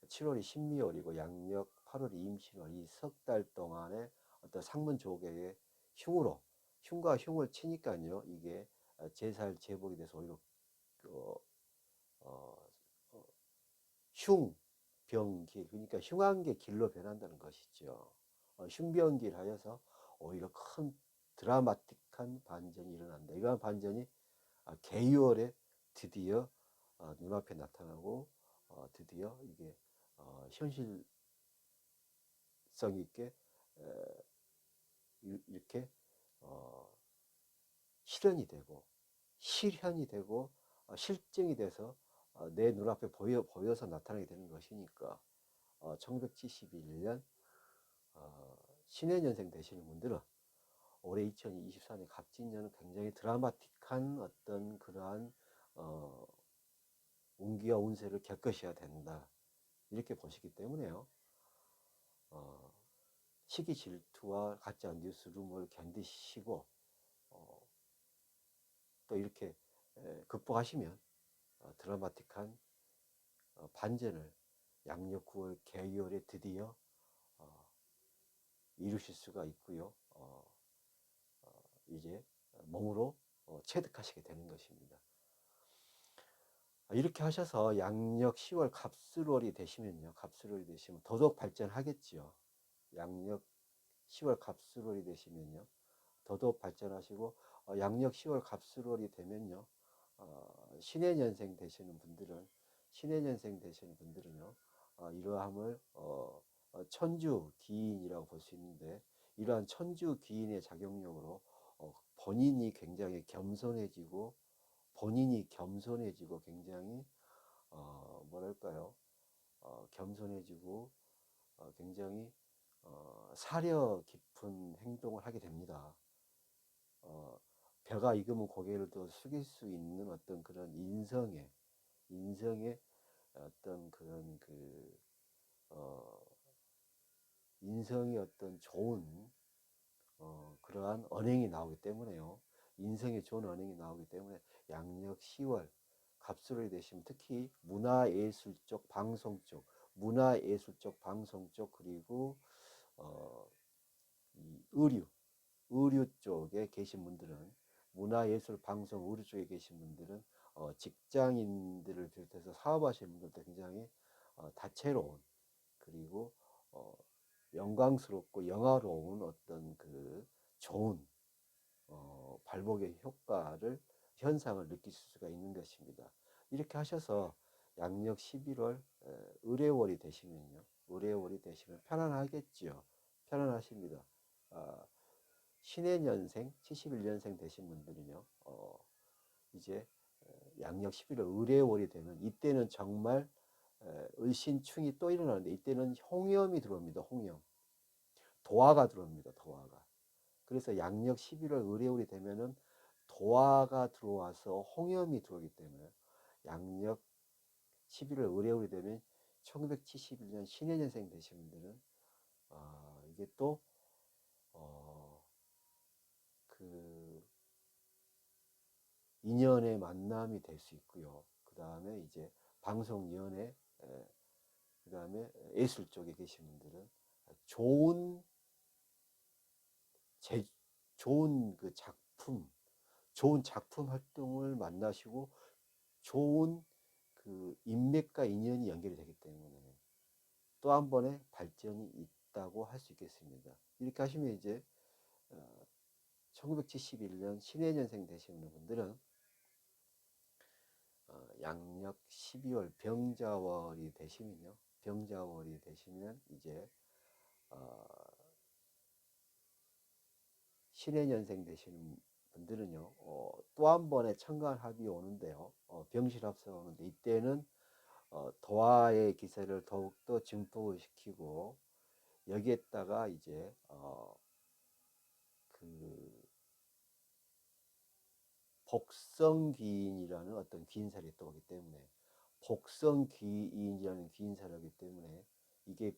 A: 7월이 신미월이고 양력 8월이 임신월, 이 석 달 동안에 어떤 상문 조객의 흉과 흉을 치니까요. 이게 제살 제복이 돼서 오히려 어, 어, 흉병길, 그러니까 흉한 게 길로 변한다는 것이죠. 흉병길 하여서 오히려 큰 드라마틱한 반전이 일어난다. 이러한 반전이 개유월에 드디어 눈앞에 나타나고 드디어 이게 현실성 있게 이렇게 실현이 되고 실증이 돼서 내 눈앞에 보여서 나타나게 되는 것이니까 1971년 신해년생 되시는 분들은 올해 2024년 갑진년은 굉장히 드라마틱한 어떤 그러한 운기와 운세를 겪으셔야 된다. 이렇게 보시기 때문에요. 시기 질투와 가짜 뉴스 루머를 견디시고 또 이렇게 극복하시면 드라마틱한 반전을 양력 9월 개유월에 드디어 이루실 수가 있고요. 이제 몸으로 체득하시게 되는 것입니다. 이렇게 하셔서 양력 10월 갑술월이 되시면 더더욱 발전하겠지요. 양력 10월 갑술월이 되시면요. 더더욱 발전하시고 양력 10월 갑술월이 되면요. 신해년생 되시는 분들은요. 이러함을 천주 기인이라고 볼 수 있는데 이러한 천주 기인의 작용력으로 본인이 굉장히 겸손해지고 굉장히 겸손해지고 굉장히 사려 깊은 행동을 하게 됩니다. 벼가 익으면 고개를 더 숙일 수 있는 어떤 그런 인성의 어떤 그런 어, 인성의 어떤 좋은 그러한 언행이 나오기 때문에요. 인성의 좋은 언행이 나오기 때문에 양력 10월 갑수를 되시면 특히 문화예술 쪽, 방송 쪽, 그리고 어, 이 의류 쪽에 계신 분들은 문화예술, 방송, 의류 쪽에 계신 분들은 직장인들을 비롯해서 사업하시는 분들도 굉장히 다채로운 그리고 어, 영광스럽고 영화로운 어떤 그 좋은 발목의 현상을 느낄 수가 있는 것입니다. 이렇게 하셔서 양력 11월 의뢰월이 되시면 편안하겠지요. 편안하십니다. 아, 신해년생 71년생 되신 분들은요, 이제 양력 11월 의뢰월이 되면 이때는 정말 을신충이 또 일어나는데 이때는 홍염이 들어옵니다. 도화가 들어옵니다. 도화가. 그래서 양력 11월 의뢰월이 되면은 도화가 들어와서 홍염이 들어오기 때문에 양력 11월 의뢰월이 되면 1971년 신해년생 되신 분들은 이게 또 어, 그 인연의 만남이 될 수 있고요. 그 다음에 이제 방송 연예, 그 다음에 예술 쪽에 계신 분들은 좋은 제, 좋은 그 좋은 작품 활동을 만나시고 좋은 그 인맥과 인연이 연결이 되기 때문에 또 한 번의 발전이 있다고 할 수 있겠습니다. 이렇게 하시면 이제 1971년 신해년생 되시는 분들은 양력 12월 병자월이 되시면 이제 어, 신해년생 되시는 분들은요, 또 한 번의 천간합이 오는데요, 병실합수가 오는데 이때는 도화의 기세를 더욱더 증폭을 시키고 여기에다가 이제 그 복성기인이라는 어떤 기인살이 또 오기 때문에 복성기인이라는 기인살이 오기 때문에 이게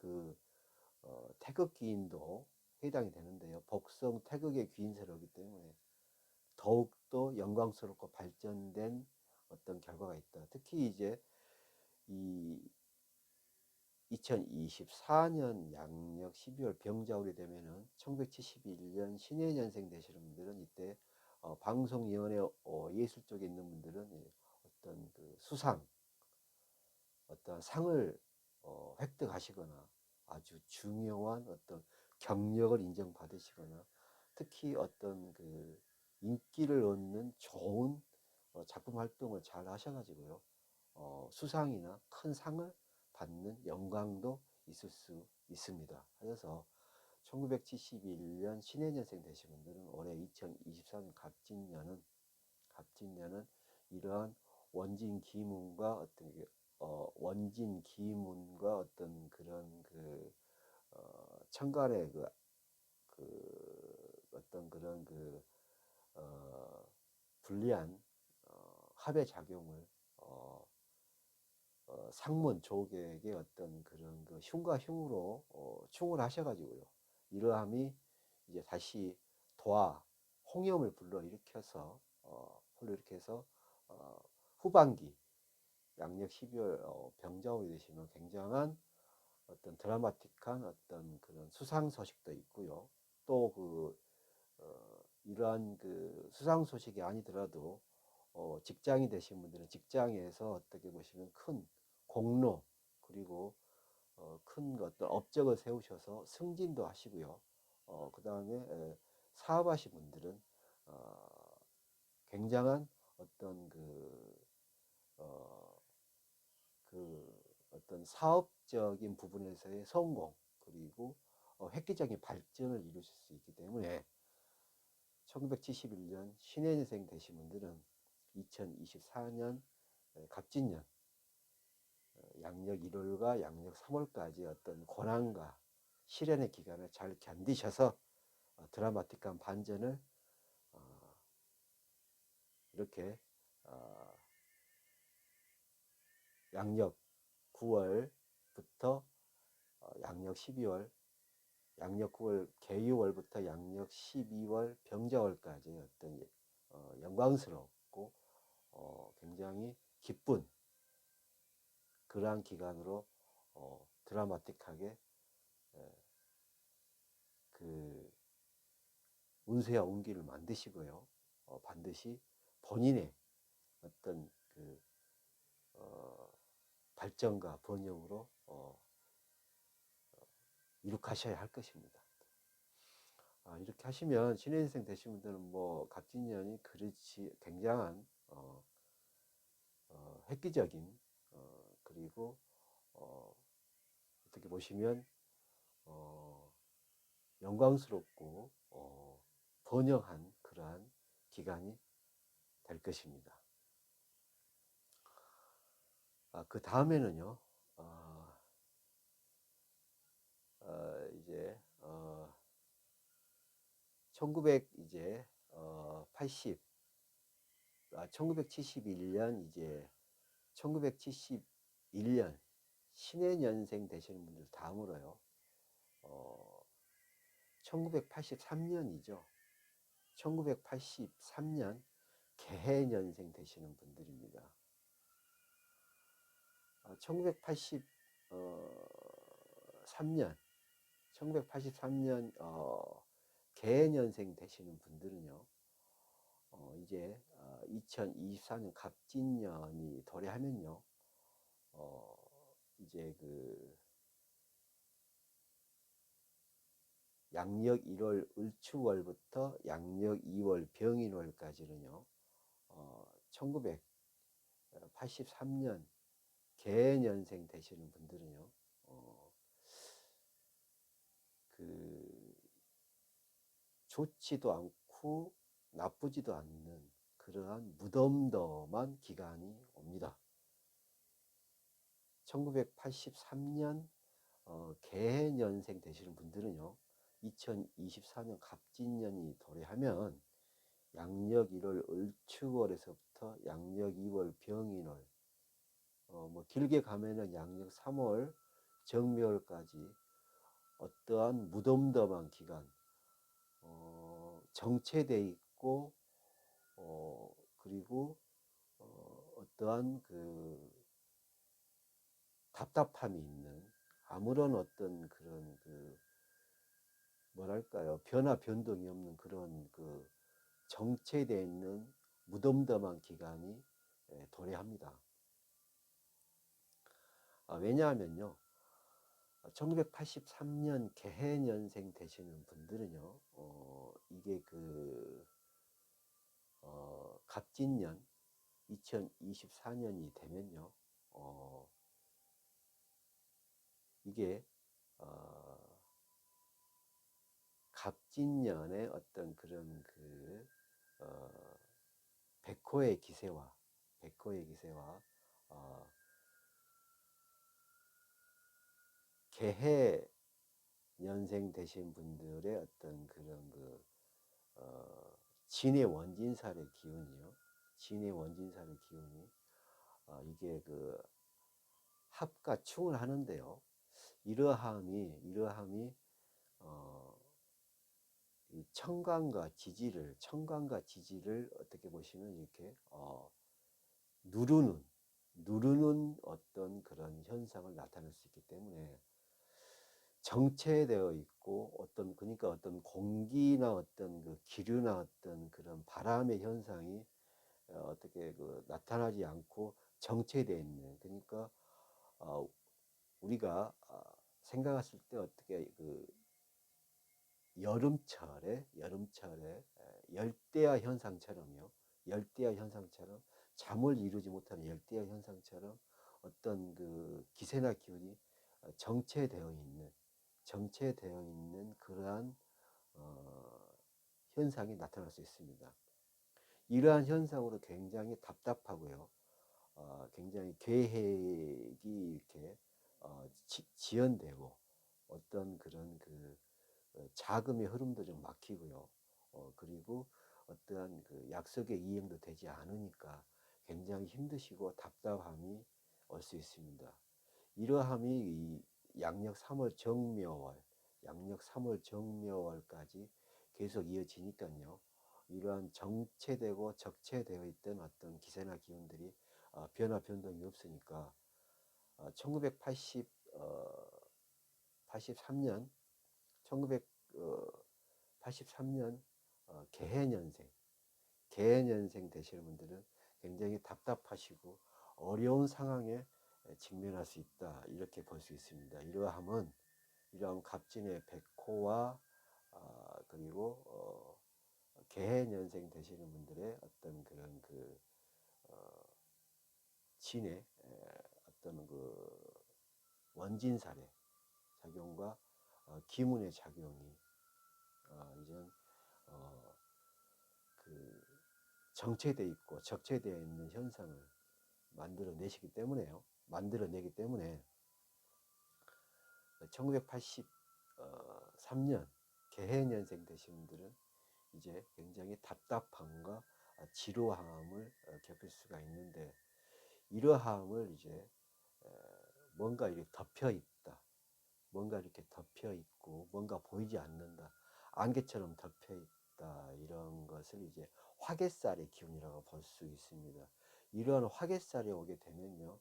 A: 태극기인도 해당이 되는데요. 복성 태극의 기인살이 오기 때문에 더욱더 영광스럽고 발전된 어떤 결과가 있다. 특히 이제 이 2024년 양력 12월 병자월이 되면은 1971년 신해년생 되시는 분들은 이때 방송위원회 예술 쪽에 있는 분들은 어떤 그 어떤 상을 획득하시거나 아주 중요한 어떤 경력을 인정받으시거나 특히 어떤 그 인기를 얻는 좋은 작품 활동을 잘 하셔가지고요. 수상이나 큰 상을 받는 영광도 있을 수 있습니다. 그래서 1971년 신해년생 되신 분들은 올해 2023년 갑진년은 이러한 원진 기문과 원진 기문과 어떤 그런 천간의 어떤 그런 불리한 합의 작용을 상문 조객의 어떤 그런 흉과 흉으로 충을 하셔가지고요. 이러함이 이제 다시 홍염을 불러일으켜서 후반기 양력 12월 병자월이 되시면 굉장한 어떤 드라마틱한 어떤 그런 수상 소식도 있고요. 또 이러한 수상 소식이 아니더라도 직장이 되신 분들은 직장에서 어떻게 보시면 큰 공로 그리고 큰 어떤 업적을 세우셔서 승진도 하시고요. 그 다음에 사업하신 분들은 굉장한 어떤 어, 어떤 사업적인 부분에서의 성공 그리고 획기적인 발전을 이루실 수 있기 때문에 1971년 신해년생 되신 분들은 2024년 갑진년 양력 1월과 양력 3월까지 어떤 고난과 시련의 기간을 잘 견디셔서 드라마틱한 반전을 이렇게 양력 9월부터 양력 12월, 양력 9월 개유월부터 양력 12월 병자월까지 어떤 영광스럽고 굉장히 기쁜 그러한 기간으로 드라마틱하게 그 운세와 운기를 만드시고요. 반드시 본인의 어떤 그 발전과 번영으로 이룩하셔야 할 것입니다. 이렇게 하시면 신의 인생 되신 분들은 뭐 갑진년이 그렇지 굉장한 획기적인 그리고 어떻게 보시면 영광스럽고 번영한 그러한 기간이 될 것입니다. 그 다음에는요, 이제 1971년 이제 1971년 신해년생 되시는 분들 다음으로요. 1983년이죠. 1983년 개해년생 되시는 분들입니다. 1983년 개해년생 되시는 분들은요. 이제 2024년 갑진년이 도래하면요. 이제 그 양력 1월 을추월부터 양력 2월 병인월까지는요. 1983년 개년생 되시는 분들은요. 그 좋지도 않고 나쁘지도 않는 그러한 무덤덤한 기간이 옵니다. 1983년 개년생 되시는 분들은요. 2024년 갑진년이 도래하면 양력 1월 을추월에서부터 양력 2월 병인월, 뭐 길게 가면은 양력 3월 정묘월까지 어떠한 무덤덤한 기간, 정체돼 있고, 그리고 어떠한 그 답답함이 있는 아무런 어떤 그런 그 뭐랄까요, 변화 변동이 없는 그런 그 정체되어 있는 무덤덤한 기간이 도래합니다. 왜냐하면요, 1983년 개해년생 되시는 분들은요, 이게 그 갑진년 2024년이 되면요, 이게 갑진년의 어떤 그런 그 백호의 기세와 개해 년생 되신 분들의 어떤 그런 그 진의 원진살의 기운이요. 진의 원진살의 기운이 이게 그 합과 충을 하는데요. 이러함이 이 청간과 지지를 어떻게 보시면 이렇게 누르는 어떤 그런 현상을 나타낼 수 있기 때문에 정체되어 있고 그러니까 어떤 공기나 어떤 그 기류나 어떤 그런 바람의 현상이 어떻게 그 나타나지 않고 정체되어 있는, 그러니까 우리가 생각했을 때 어떻게 그 여름철에 열대야 현상처럼요. 열대야 현상처럼 잠을 이루지 못하는 열대야 현상처럼 어떤 그 기세나 기운이 정체되어 있는 그러한 현상이 나타날 수 있습니다. 이러한 현상으로 굉장히 답답하고요. 굉장히 계획이 이렇게 지연되고 어떤 그런 자금의 흐름도 좀 막히고요. 그리고 어떠한 약속의 이행도 되지 않으니까 굉장히 힘드시고 답답함이 올 수 있습니다. 이러함이 이 양력 3월 정묘월, 양력 3월 정묘월까지 계속 이어지니까요. 이러한 정체되고 적체되어 있던 어떤 기세나 기운들이 변화 변동이 없으니까 1983년 1983년 개해년생 되시는 분들은 굉장히 답답하시고 어려운 상황에 직면할 수 있다, 이렇게 볼 수 있습니다. 이러한 갑진의 백호와 그리고 개해년생 되시는 분들의 어떤 그런 진의 어떤 원진살의 작용과 기문의 작용이 이전 정체되어 있고 적체되어 있는 현상을 만들어내기 때문에 1983년 개해년생 되신 분들은 이제 굉장히 답답함과 지루함을 겪을 수가 있는데, 이러함을 이제 뭔가 이렇게 덮여 있다, 뭔가 이렇게 덮여 있고 뭔가 보이지 않는다, 안개처럼 덮여 있다, 이런 것을 이제 화개살의 기운이라고 볼 수 있습니다. 이러한 화개살이 오게 되면요,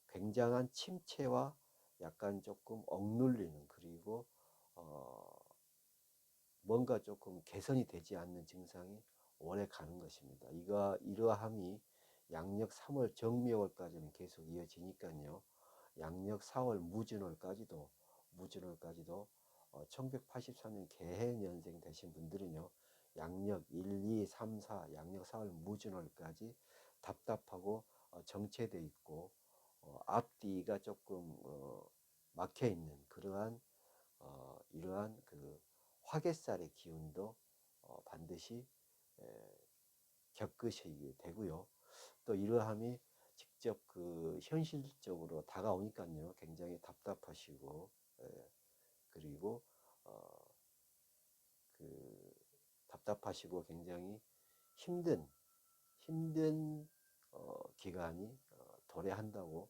A: 굉장한 침체와 약간 조금 억눌리는, 그리고 뭔가 조금 개선이 되지 않는 증상이 오래 가는 것입니다. 이러함이 양력 3월 정묘월까지는 계속 이어지니까요. 양력 4월 무진월까지도 1983년 개해년생 되신 분들은요, 양력 1, 2, 3, 4, 양력 4월 무진월까지 답답하고 정체돼 있고 앞뒤가 조금 막혀 있는 그러한 이러한 화개살의 기운도 반드시 겪으시게 되고요. 또 이러함이 직접 현실적으로 다가오니까요, 굉장히 답답하시고 그리고 답답하시고 굉장히 힘든 기간이 도래한다고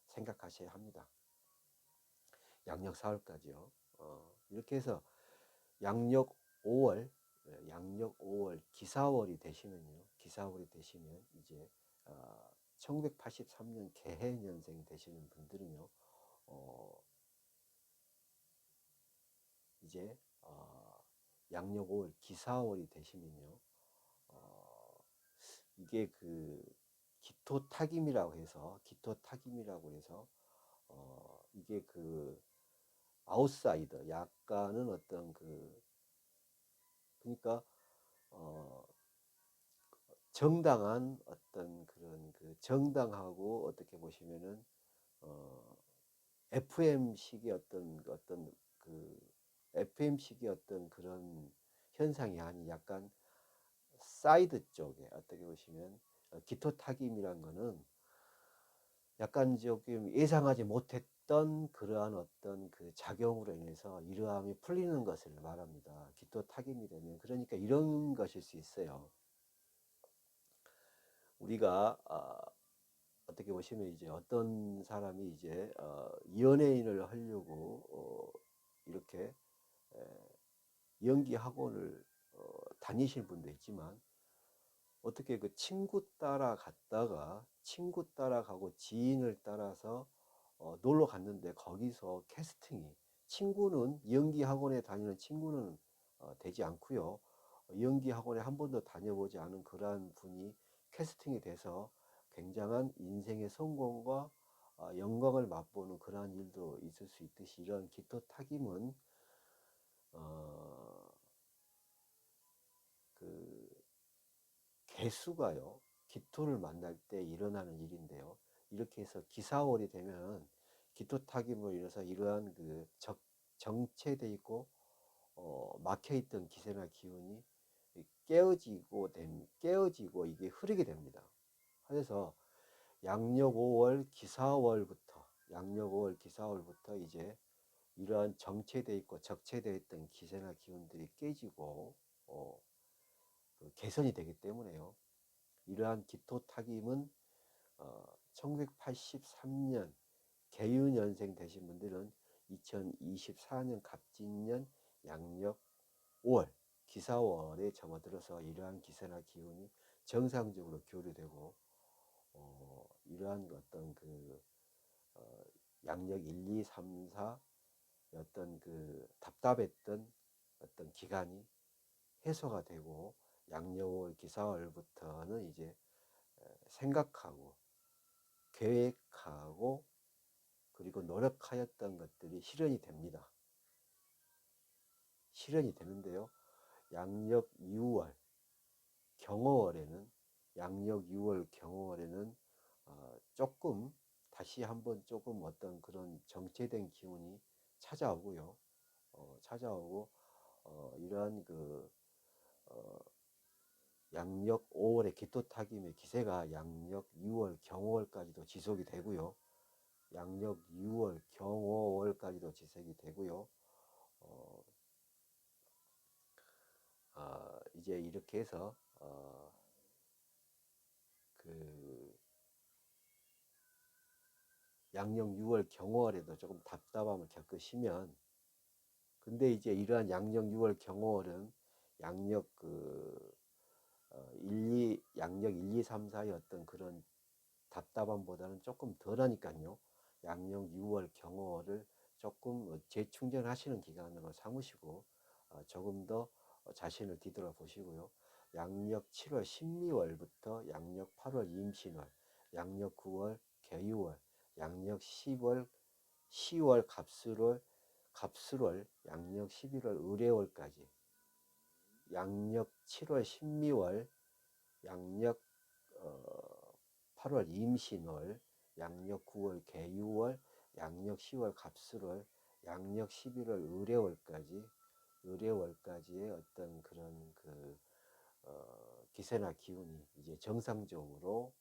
A: 생각하셔야 합니다. 양력 4월까지요. 이렇게 해서 양력 5월 기사월이 되시면 이제 1983년 개해년생 되시는 분들은요, 이제 양력 5월 기사월이 되시면요, 이게 기토타김이라고 해서 이게 아웃사이더, 약간은 어떤 그러니까 정당한 어떤 그런 정당하고, 어떻게 보시면은 FM식의 FM식의 어떤 그런 현상이 아닌 약간 사이드 쪽에, 어떻게 보시면 기토타김이란 거는 약간 조금 예상하지 못했던 그러한 어떤 작용으로 인해서 이러함이 풀리는 것을 말합니다. 기토타김이 되면, 그러니까 이런 것일 수 있어요. 우리가 어떻게 보시면 이제 어떤 사람이 이제 연예인을 하려고 이렇게 연기 학원을 다니시는 분도 있지만, 어떻게 친구 따라가고 지인을 따라서 놀러 갔는데, 거기서 친구는 연기 학원에 다니는 친구는 되지 않고요, 연기 학원에 한 번도 다녀보지 않은 그러한 분이 캐스팅이 돼서 굉장한 인생의 성공과 영광을 맛보는 그러한 일도 있을 수 있듯이, 이런 기토타김은 개수가요, 기토를 만날 때 일어나는 일인데요, 이렇게 해서 기사월이 되면 기토타김으로 인해서 이러한 정체돼 있고 막혀 있던 기세나 기운이 깨어지고 이게 흐르게 됩니다. 그래서 양력 5월 기사월부터 이제 이러한 정체되어 있고 적체되어 있던 기세나 기운들이 깨지고 그 개선이 되기 때문에요. 이러한 기토타김은 1983년 개유년생 되신 분들은 2024년 갑진년 양력 5월 기사월에 접어들어서 이러한 기세나 기운이 정상적으로 교류되고 이러한 어떤 그 양력 1, 2, 3, 4 어떤 그 답답했던 어떤 기간이 해소가 되고 양력 5월 기사월부터는 이제 생각하고 계획하고 그리고 노력하였던 것들이 실현이 됩니다. 실현이 되는데요. 양력 6월 경호월에는 조금 다시 한번 조금 어떤 그런 정체된 기운이 찾아오고요. 찾아오고 이러한 그 양력 5월의 기토타김의 기세가 양력 6월 경호월까지도 지속이 되고요. 양력 6월 경호월까지도 지속이 되고요. 이제 이렇게 해서 그 양력 6월 경호월에도 조금 답답함을 겪으시면 근데 이제 이러한 양력 6월 경호월은 양력 양력 1, 2, 3, 4의 어떤 그런 답답함보다는 조금 덜하니까요. 양력 6월 경호월을 조금 재충전하시는 기간으로 삼으시고 조금 더 자신을 뒤돌아 보시고요. 양력 7월 신미월부터 양력 8월 임신월, 양력 9월 개유월, 양력 10월 갑술월, 양력 11월 을해월까지 양력 7월 신미월, 양력 8월 임신월, 양력 9월 개유월, 양력 10월 갑술월, 양력 11월 을해월까지의 어떤 그런 기세나 기운이 이제 정상적으로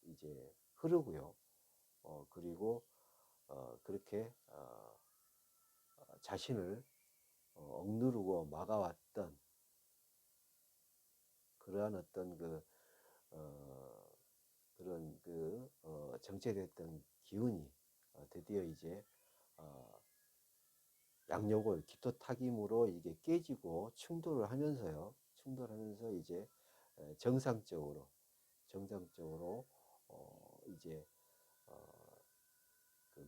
A: 이제 흐르고요. 그리고 그렇게 자신을 억누르고 막아왔던 그러한 어떤 그런 정체됐던 기운이 드디어 이제 양력을 기토타김으로 이게 깨지고 충돌하면서 이제 정상적으로 이제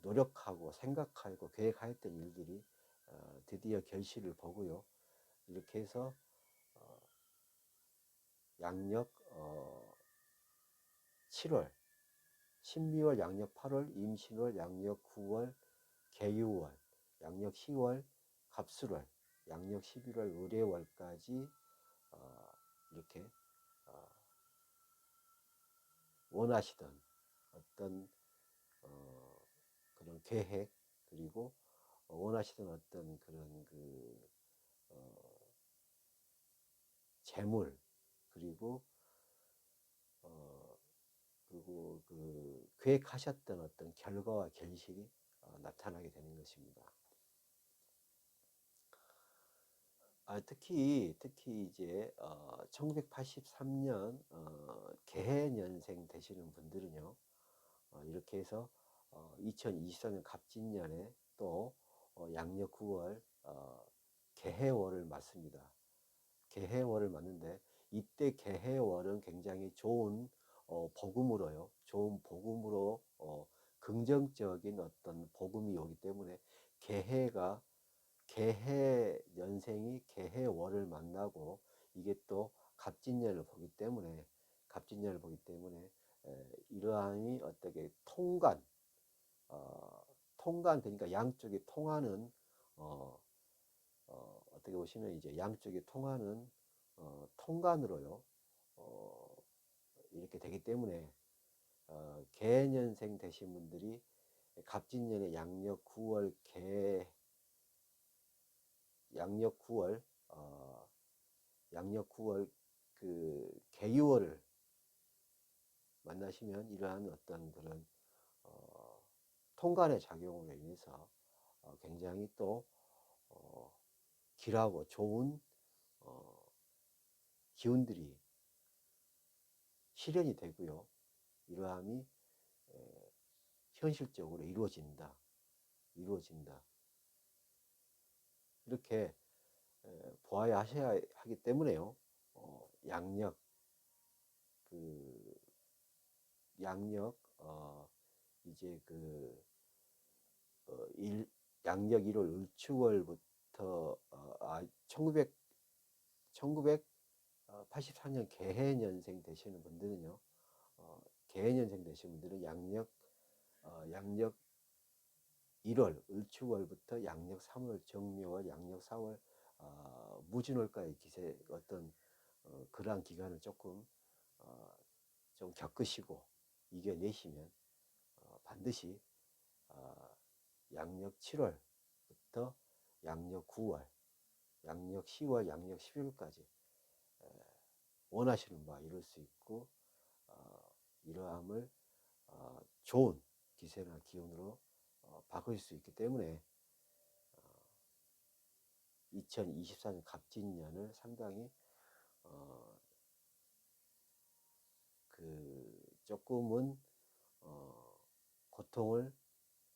A: 노력하고 생각하고 계획하였던 일들이 드디어 결실을 보고요. 이렇게 해서 양력 7월, 신미월, 양력 8월, 임신월, 양력 9월, 개유월, 양력 10월, 갑술월, 양력 11월, 을해월까지 이렇게 원하시던 어떤 그런 계획 그리고 원하시던 어떤 그런 재물 그리고 계획하셨던 어떤 결과와 결실이 나타나게 되는 것입니다. 특히 이제 1983년 개해년생 되시는 분들은요. 이렇게 해서 2024년 갑진년에 또 양력 9월 개해월을 맞습니다. 개해월을 맞는데 이때 개해월은 굉장히 좋은 복음으로요. 좋은 복음으로 긍정적인 어떤 복음이 오기 때문에 개해 년생이 개해월을 만나고 이게 또 갑진년을 보기 때문에 이러함이 어떻게 통관 그러니까 양쪽이 통하는 어떻게 보시면 이제 양쪽이 통하는 통관으로요 이렇게 되기 때문에 개년생 되신 분들이 갑진년에 양력 9월 그 개유월을 만나시면 이러한 어떤 그런 통간의 작용으로 인해서 굉장히 또 길하고 좋은 기운들이 실현이 되고요. 이러함이 현실적으로 이루어진다. 이렇게 보아야 하셔야 하기 때문에요. 양력 이제 양력 1월 을축월부터 1984년 개해년생 되시는 분들은요. 개해년생 되시는 분들은 양력 1월 을축월부터 양력 3월 정묘월, 양력 4월 무진월까지 기세 어떤 그러한 기간을 조금 좀 겪으시고 이겨내시면 반드시 양력 7월부터 양력 9월, 양력 10월, 양력 11월까지 원하시는 바 이룰 수 있고 이러함을 좋은 기세나 기운으로 바꿀 수 있기 때문에 2024년 갑진년을 상당히 조금은 고통을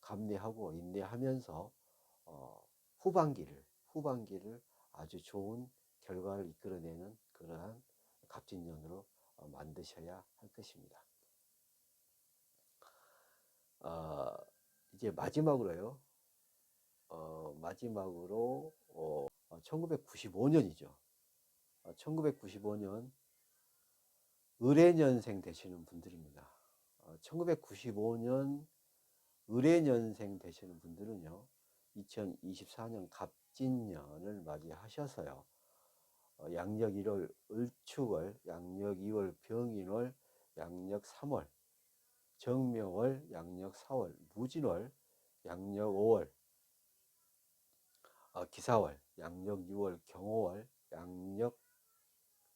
A: 감내하고 인내하면서 후반기를 아주 좋은 결과를 이끌어내는 그러한 갑진년으로 만드셔야 할 것입니다. 이제 마지막으로요. 1995년이죠. 1995년 을해년생 되시는 분들입니다. 1995년 을해년생 되시는 분들은요. 2024년 갑진년을 맞이하셔서요. 양력 1월 을축월, 양력 2월 병인월, 양력 3월 정묘월, 양력 4월 무진월, 양력 5월 기사월, 양력 6월 경호월, 양력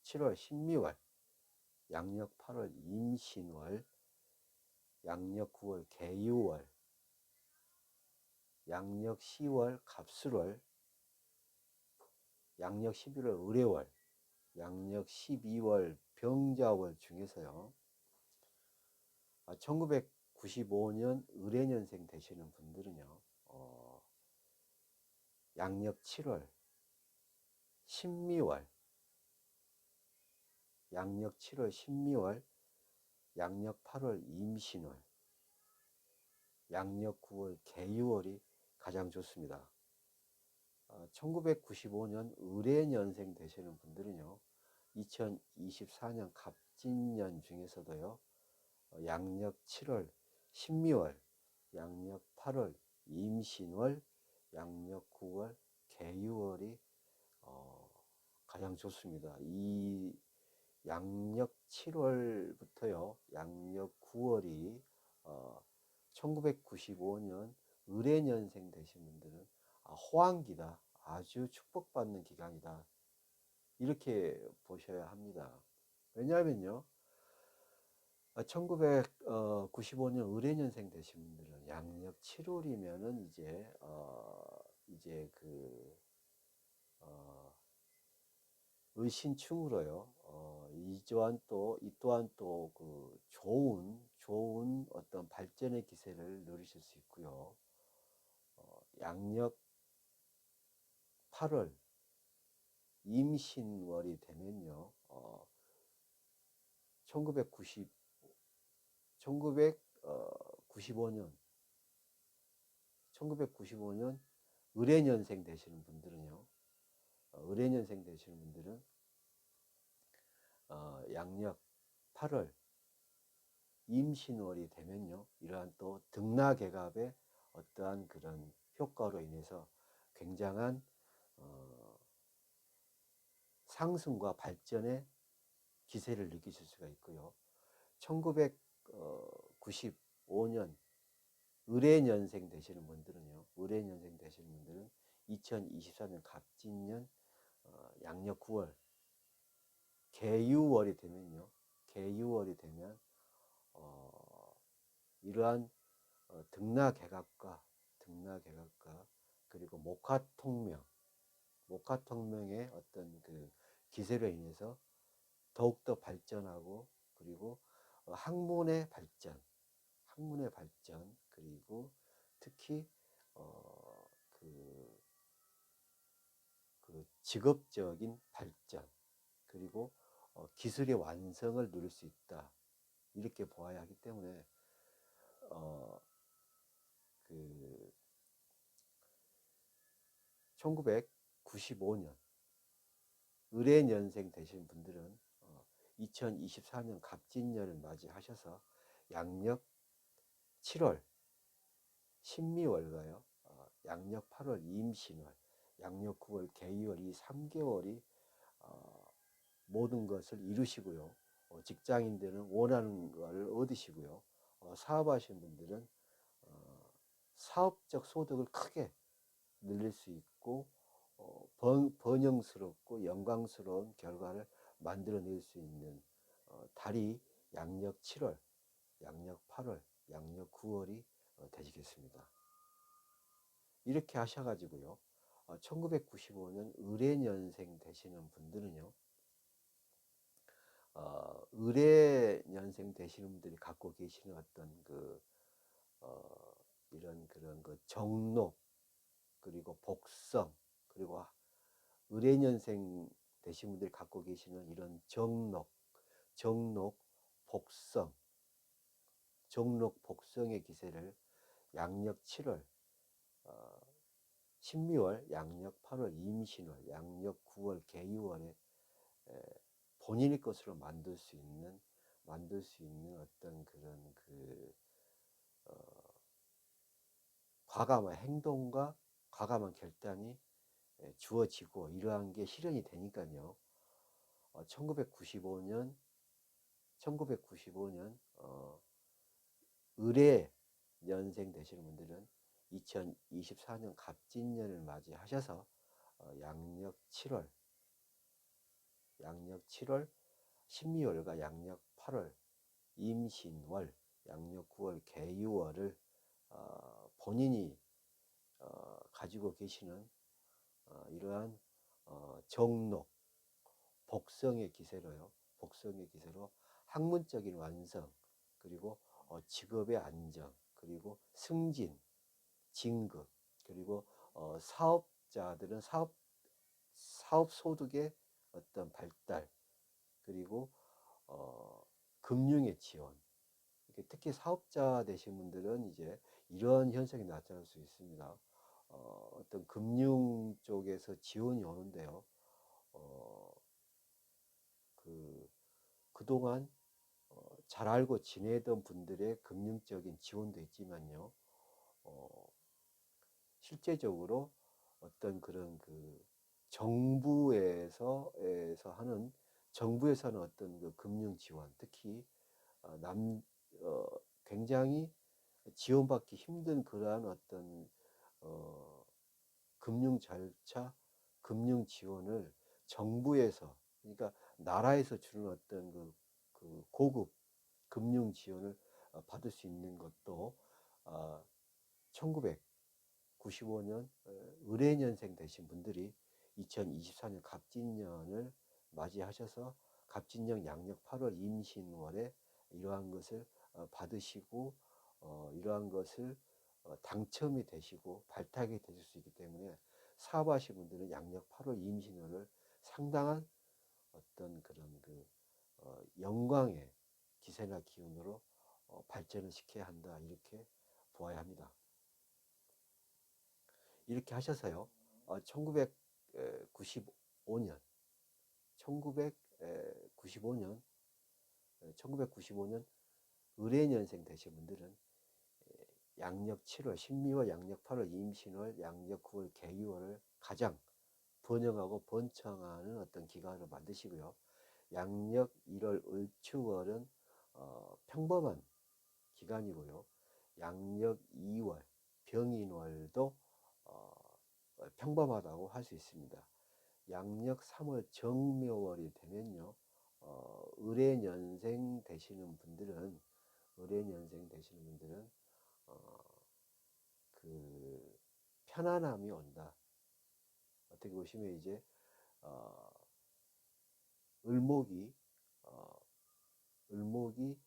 A: 7월 신미월, 양력 8월 임신월, 양력 9월 개유월, 양력 10월 갑술월, 양력 11월 을해월, 양력 12월 병자월 중에서요. 1995년 을해년생 되시는 분들은요. 양력 7월 신미월, 양력 7월 신미월, 양력 8월 임신월, 양력 9월 개유월이 가장 좋습니다. 1995년 을해년생 되시는 분들은요. 2024년 갑진년 중에서도요. 양력 7월 신미월, 양력 8월 임신월, 양력 9월 개유월이 가장 좋습니다. 이 양력 7월부터요. 양력 9월이 1995년 을해년생 되신 분들은 호황기다. 아주 축복받는 기간이다. 이렇게 보셔야 합니다. 왜냐하면요. 1995년 을해년생 되신 분들은 양력 7월이면은 이제 을신충으로요. 이 또한 또 좋은 어떤 발전의 기세를 누리실 수 있고요. 양력 8월 임신월이 되면요. 1995년 을해년생 되시는 분들은요. 양력 8월 임신월이 되면요. 이러한 또 등락개갑의 어떠한 그런 효과로 인해서 굉장한 상승과 발전의 기세를 느끼실 수가 있고요. 1995년 을해년생 되시는 분들은 2024년 갑진년 양력 9월 개유월이 되면 어, 이러한 등나개각과 그리고 목화통명의 어떤 그 기세로 인해서 더욱더 발전하고, 그리고 학문의 발전, 그리고 특히 어, 그, 그 직업적인 발전, 그리고 기술의 완성을 누릴 수 있다, 이렇게 보아야 하기 때문에 어, 그 1995년 을해년생 되신 분들은 2024년 갑진년을 맞이하셔서 양력 7월 신미월가요, 양력 8월 임신월, 양력 9월 개이월, 이 3개월이 모든 것을 이루시고요. 직장인들은 원하는 것을 얻으시고요. 사업하시는 분들은 사업적 소득을 크게 늘릴 수 있고, 번영스럽고 영광스러운 결과를 만들어낼 수 있는 달이 양력 7월, 양력 8월, 양력 9월이 되시겠습니다. 이렇게 하셔가지고요. 1995년 을해년생 되시는 분들은요, 을해년생 되시는 분들이 갖고 계시는 어떤 이런 그런 정록, 그리고 복성, 그리고 을해년생 되신 분들이 갖고 계시는 이런 정록, 복성, 복성의 기세를 양력 7월, 신미월, 양력 8월 임신월, 양력 9월 개유월에 본인의 것으로 만들 수 있는 어떤 그런 과감한 행동과 과감한 결단이 주어지고, 이러한 게 실현이 되니까요. 1995년 을해 년생 되시는 분들은 2024년 갑진년을 맞이하셔서 양력 7월 신미월과 양력 8월 임신월, 양력 9월 개유월을 본인이 가지고 계시는 이러한 정록, 복성의 기세로 학문적인 완성, 그리고 직업의 안정, 그리고 승진, 진급, 그리고 사업자들은 사업 소득의 어떤 발달, 그리고 금융의 지원, 특히 사업자 되신 분들은 이제 이런 현상이 나타날 수 있습니다. 어떤 금융 쪽에서 지원이 오는데요. 그동안 잘 알고 지내던 분들의 금융적인 지원도 있지만요. 실제적으로 어떤 그런 정부에서 하는 어떤 금융 지원, 특히 굉장히 지원받기 힘든 그러한 어떤 금융 절차, 금융 지원을 정부에서, 그러니까 나라에서 주는 어떤 고급 금융 지원을 받을 수 있는 것도 1995년 을해년생 되신 분들이 2024년 갑진년을 맞이하셔서 갑진년 양력 8월 임신월에 이러한 것을 받으시고, 이러한 것을 당첨이 되시고 발탁이 되실 수 있기 때문에, 사업하시는 분들은 양력 8월 임신월을 상당한 어떤 그런 영광의 기세나 기운으로 발전을 시켜야 한다, 이렇게 보아야 합니다. 이렇게 하셔서요, 1995년 1995년 을해년생 되신 분들은 양력 7월 신미월, 양력 8월 임신월, 양력 9월 개유월을 가장 번영하고 번창하는 어떤 기간으로 만드시고요. 양력 1월 을추월은 평범한 기간이고요. 양력 2월 병인월도 평범하다고 할 수 있습니다. 양력 3월 정묘월이 되면요, 을해년생 되시는 분들은 을해년생 되시는 분들은 그 편안함이 온다. 어떻게 보시면 이제 어, 을목이 어, 을목이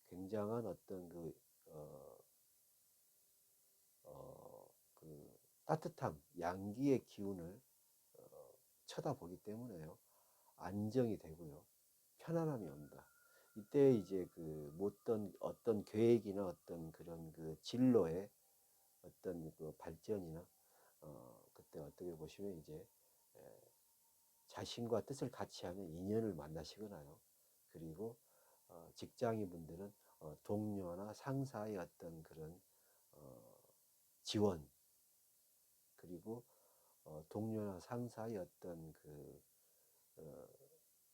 A: 굉장한 어떤 어, 그 따뜻함, 양기의 기운을 쳐다보기 때문에요. 안정이 되고요. 편안함이 온다. 이때 이제 어떤 계획이나 어떤 그런 진로의 어떤 발전이나 그때 어떻게 보시면 이제 자신과 뜻을 같이 하는 인연을 만나시거나요. 그리고 직장인 분들은 동료나 상사의 어떤 그런 지원, 그리고 동료나 상사의 어떤 어,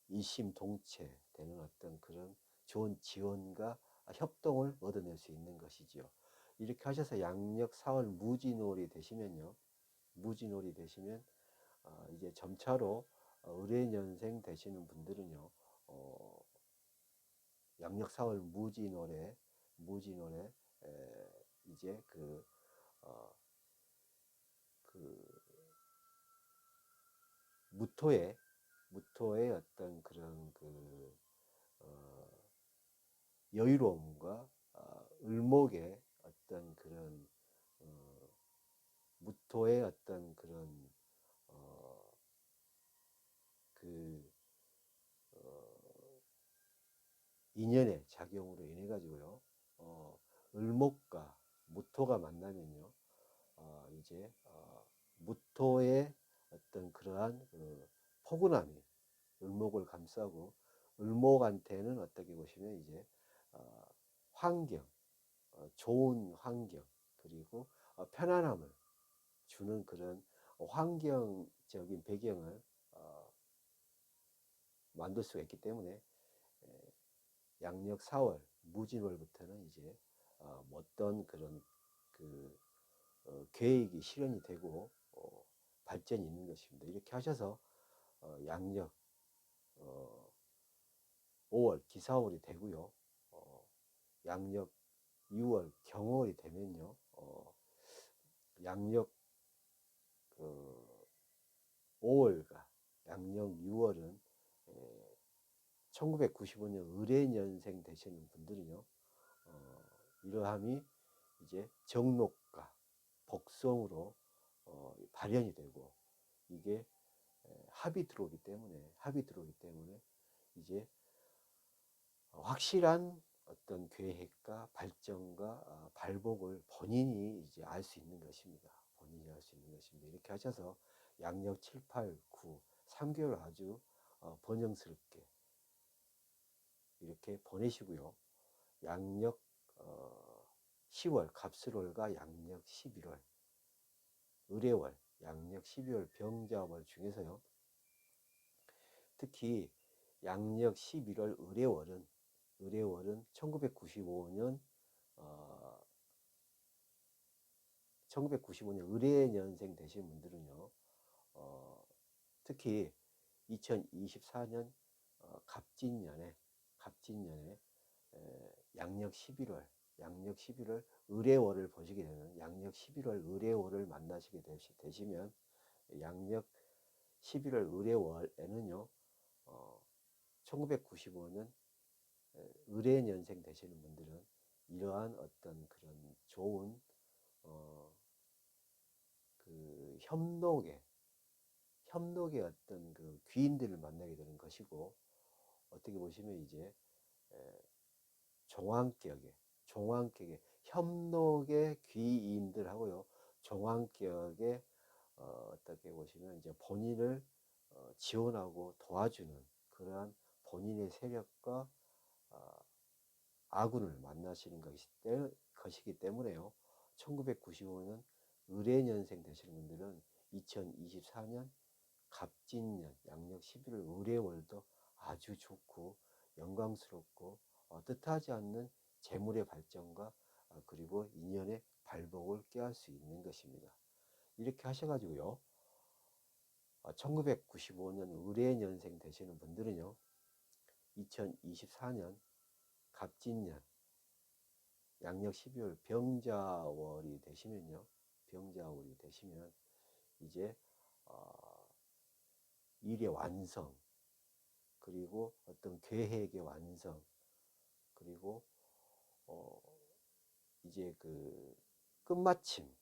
A: 일심동체 되는 어떤 그런 좋은 지원과 협동을 얻어낼 수 있는 것이지요. 이렇게 하셔서 양력 4월 무진월이 되시면요. 무진월이 되시면 이제 점차로 을해년생 되시는 분들은요. 양력 4월 무진월에 이제 어, 그 무토의 어떤 그런 어, 여유로움과 을목의 어떤 그런 어, 무토의 어떤 그런 어, 그 어, 인연의 작용으로 인해 가지고요. 을목과 무토가 만나면요. 이제 무토의 어떤 그러한 포근함이 을목을 감싸고, 을목한테는 어떻게 보시면 이제 어, 환경, 좋은 환경, 그리고 편안함을 주는 그런 환경적인 배경을 만들 수가 있기 때문에 양력 4월 무진월부터는 이제 어떤 그런 그 계획이 실현이 되고 발전이 있는 것입니다. 이렇게 하셔서 양력 5월 기사월이 되고요. 양력 6월 경월이 되면요. 양력 5월과 양력 6월은 1995년 을해년생 되시는 분들은요. 이러함이 이제 정록과 복성으로 발현이 되고, 이게 합이 들어오기 때문에 이제 확실한 어떤 계획과 발전과 발복을 본인이 이제 알 수 있는 것입니다. 본인이 알 수 있는 것입니다. 이렇게 하셔서 양력 7, 8, 9, 3개월 아주 번영스럽게 이렇게 보내시고요. 양력 10월 갑술월과 양력 11월 을해월, 양력 12월 병자월 중에서요. 특히 양력 11월 을해월은 1995년 1995년 을해년생 되신 분들은요. 특히 2024년 갑진년에 양력 11월 을해월을 보시게 되는, 양력 11월 을해월을 만나시게 되시면 양력 11월 을해월에는요. 1995년 을해년생 되시는 분들은 이러한 어떤 그런 좋은 협록의 어떤 귀인들을 만나게 되는 것이고, 어떻게 보시면 이제 종황격의 협록의 귀인들하고요. 종황격의 어떻게 보시면 이제 본인을 지원하고 도와주는 그러한 본인의 세력과 아군을 만나시는 것이기 때문에요. 1995년 을해년생 되시는 분들은 2024년 갑진년 양력 11월 을해월도 아주 좋고 영광스럽고 뜻하지 않는 재물의 발전과 그리고 인연의 발복을 꾀할 수 있는 것입니다. 이렇게 하셔가지고요. 1995년 을해년생 되시는 분들은요. 2024년 갑진년 양력 12월 병자월이 되시면요. 병자월이 되시면 이제 일의 완성, 그리고 어떤 계획의 완성, 그리고 이제 그 끝마침,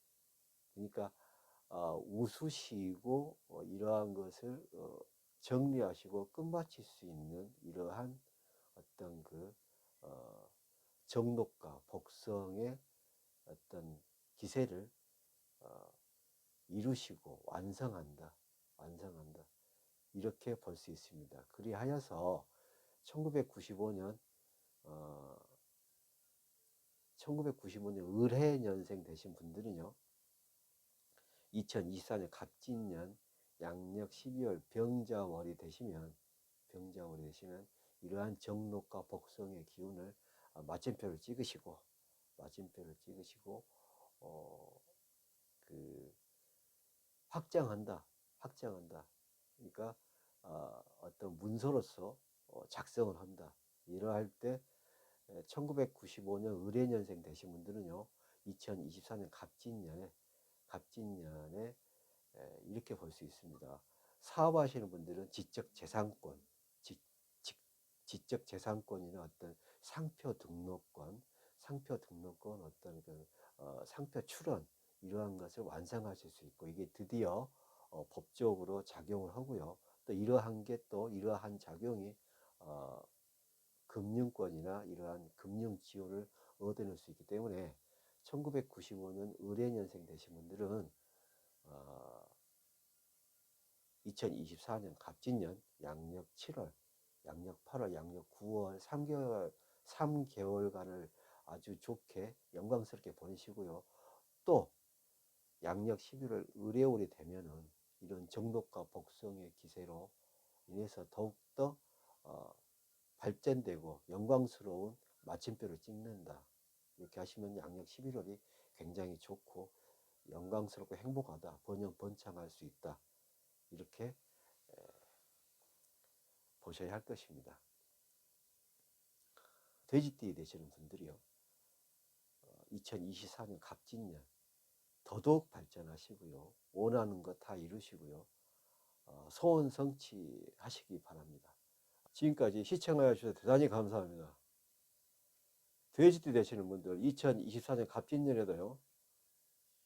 A: 그러니까 웃으시고 이러한 것을 정리하시고 끝마칠 수 있는 이러한 어떤 그 정록과 복성의 어떤 기세를 이루시고 완성한다. 이렇게 볼 수 있습니다. 그리하여서 1995년 1995년 을해년생 되신 분들은요. 2024년 갑진년 양력 12월 병자월이 되시면 이러한 정록과 복성의 기운을 마침표를 찍으시고 그 확장한다. 그러니까 어떤 문서로서 작성을 한다. 이러할 때 1995년 을해년생 되신 분들은요. 2024년 갑진년에 이렇게 볼 수 있습니다. 사업하시는 분들은 지적 재산권이나 어떤 상표 등록권, 어떤 그 상표 출원 이러한 것을 완성하실 수 있고 이게 드디어 법적으로 작용을 하고요. 또 이러한 작용이 금융권이나 이러한 금융 지원을 얻어낼 수 있기 때문에 1995년 을해년생 되신 분들은 2024년 갑진년 양력 7월, 양력 8월, 양력 9월 3개월간을 아주 좋게 영광스럽게 보내시고요. 또 양력 11월 을해월이 되면은 이런 정록과 복성의 기세로 인해서 더욱더 발전되고 영광스러운 마침표를 찍는다. 이렇게 하시면 양력 11월이 굉장히 좋고 영광스럽고 행복하다. 번창할 수 있다. 이렇게 보셔야 할 것입니다. 돼지띠 되시는 분들이요. 2024년 갑진년 더더욱 발전하시고요. 원하는 것 다 이루시고요. 소원 성취하시기 바랍니다. 지금까지 시청하여 주셔서 대단히 감사합니다. 돼지띠 되시는 분들 2024년 갑진년에도요.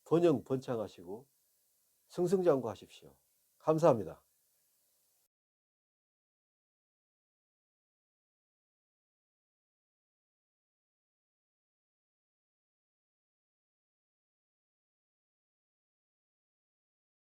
A: 번창하시고 승승장구하십시오. 감사합니다.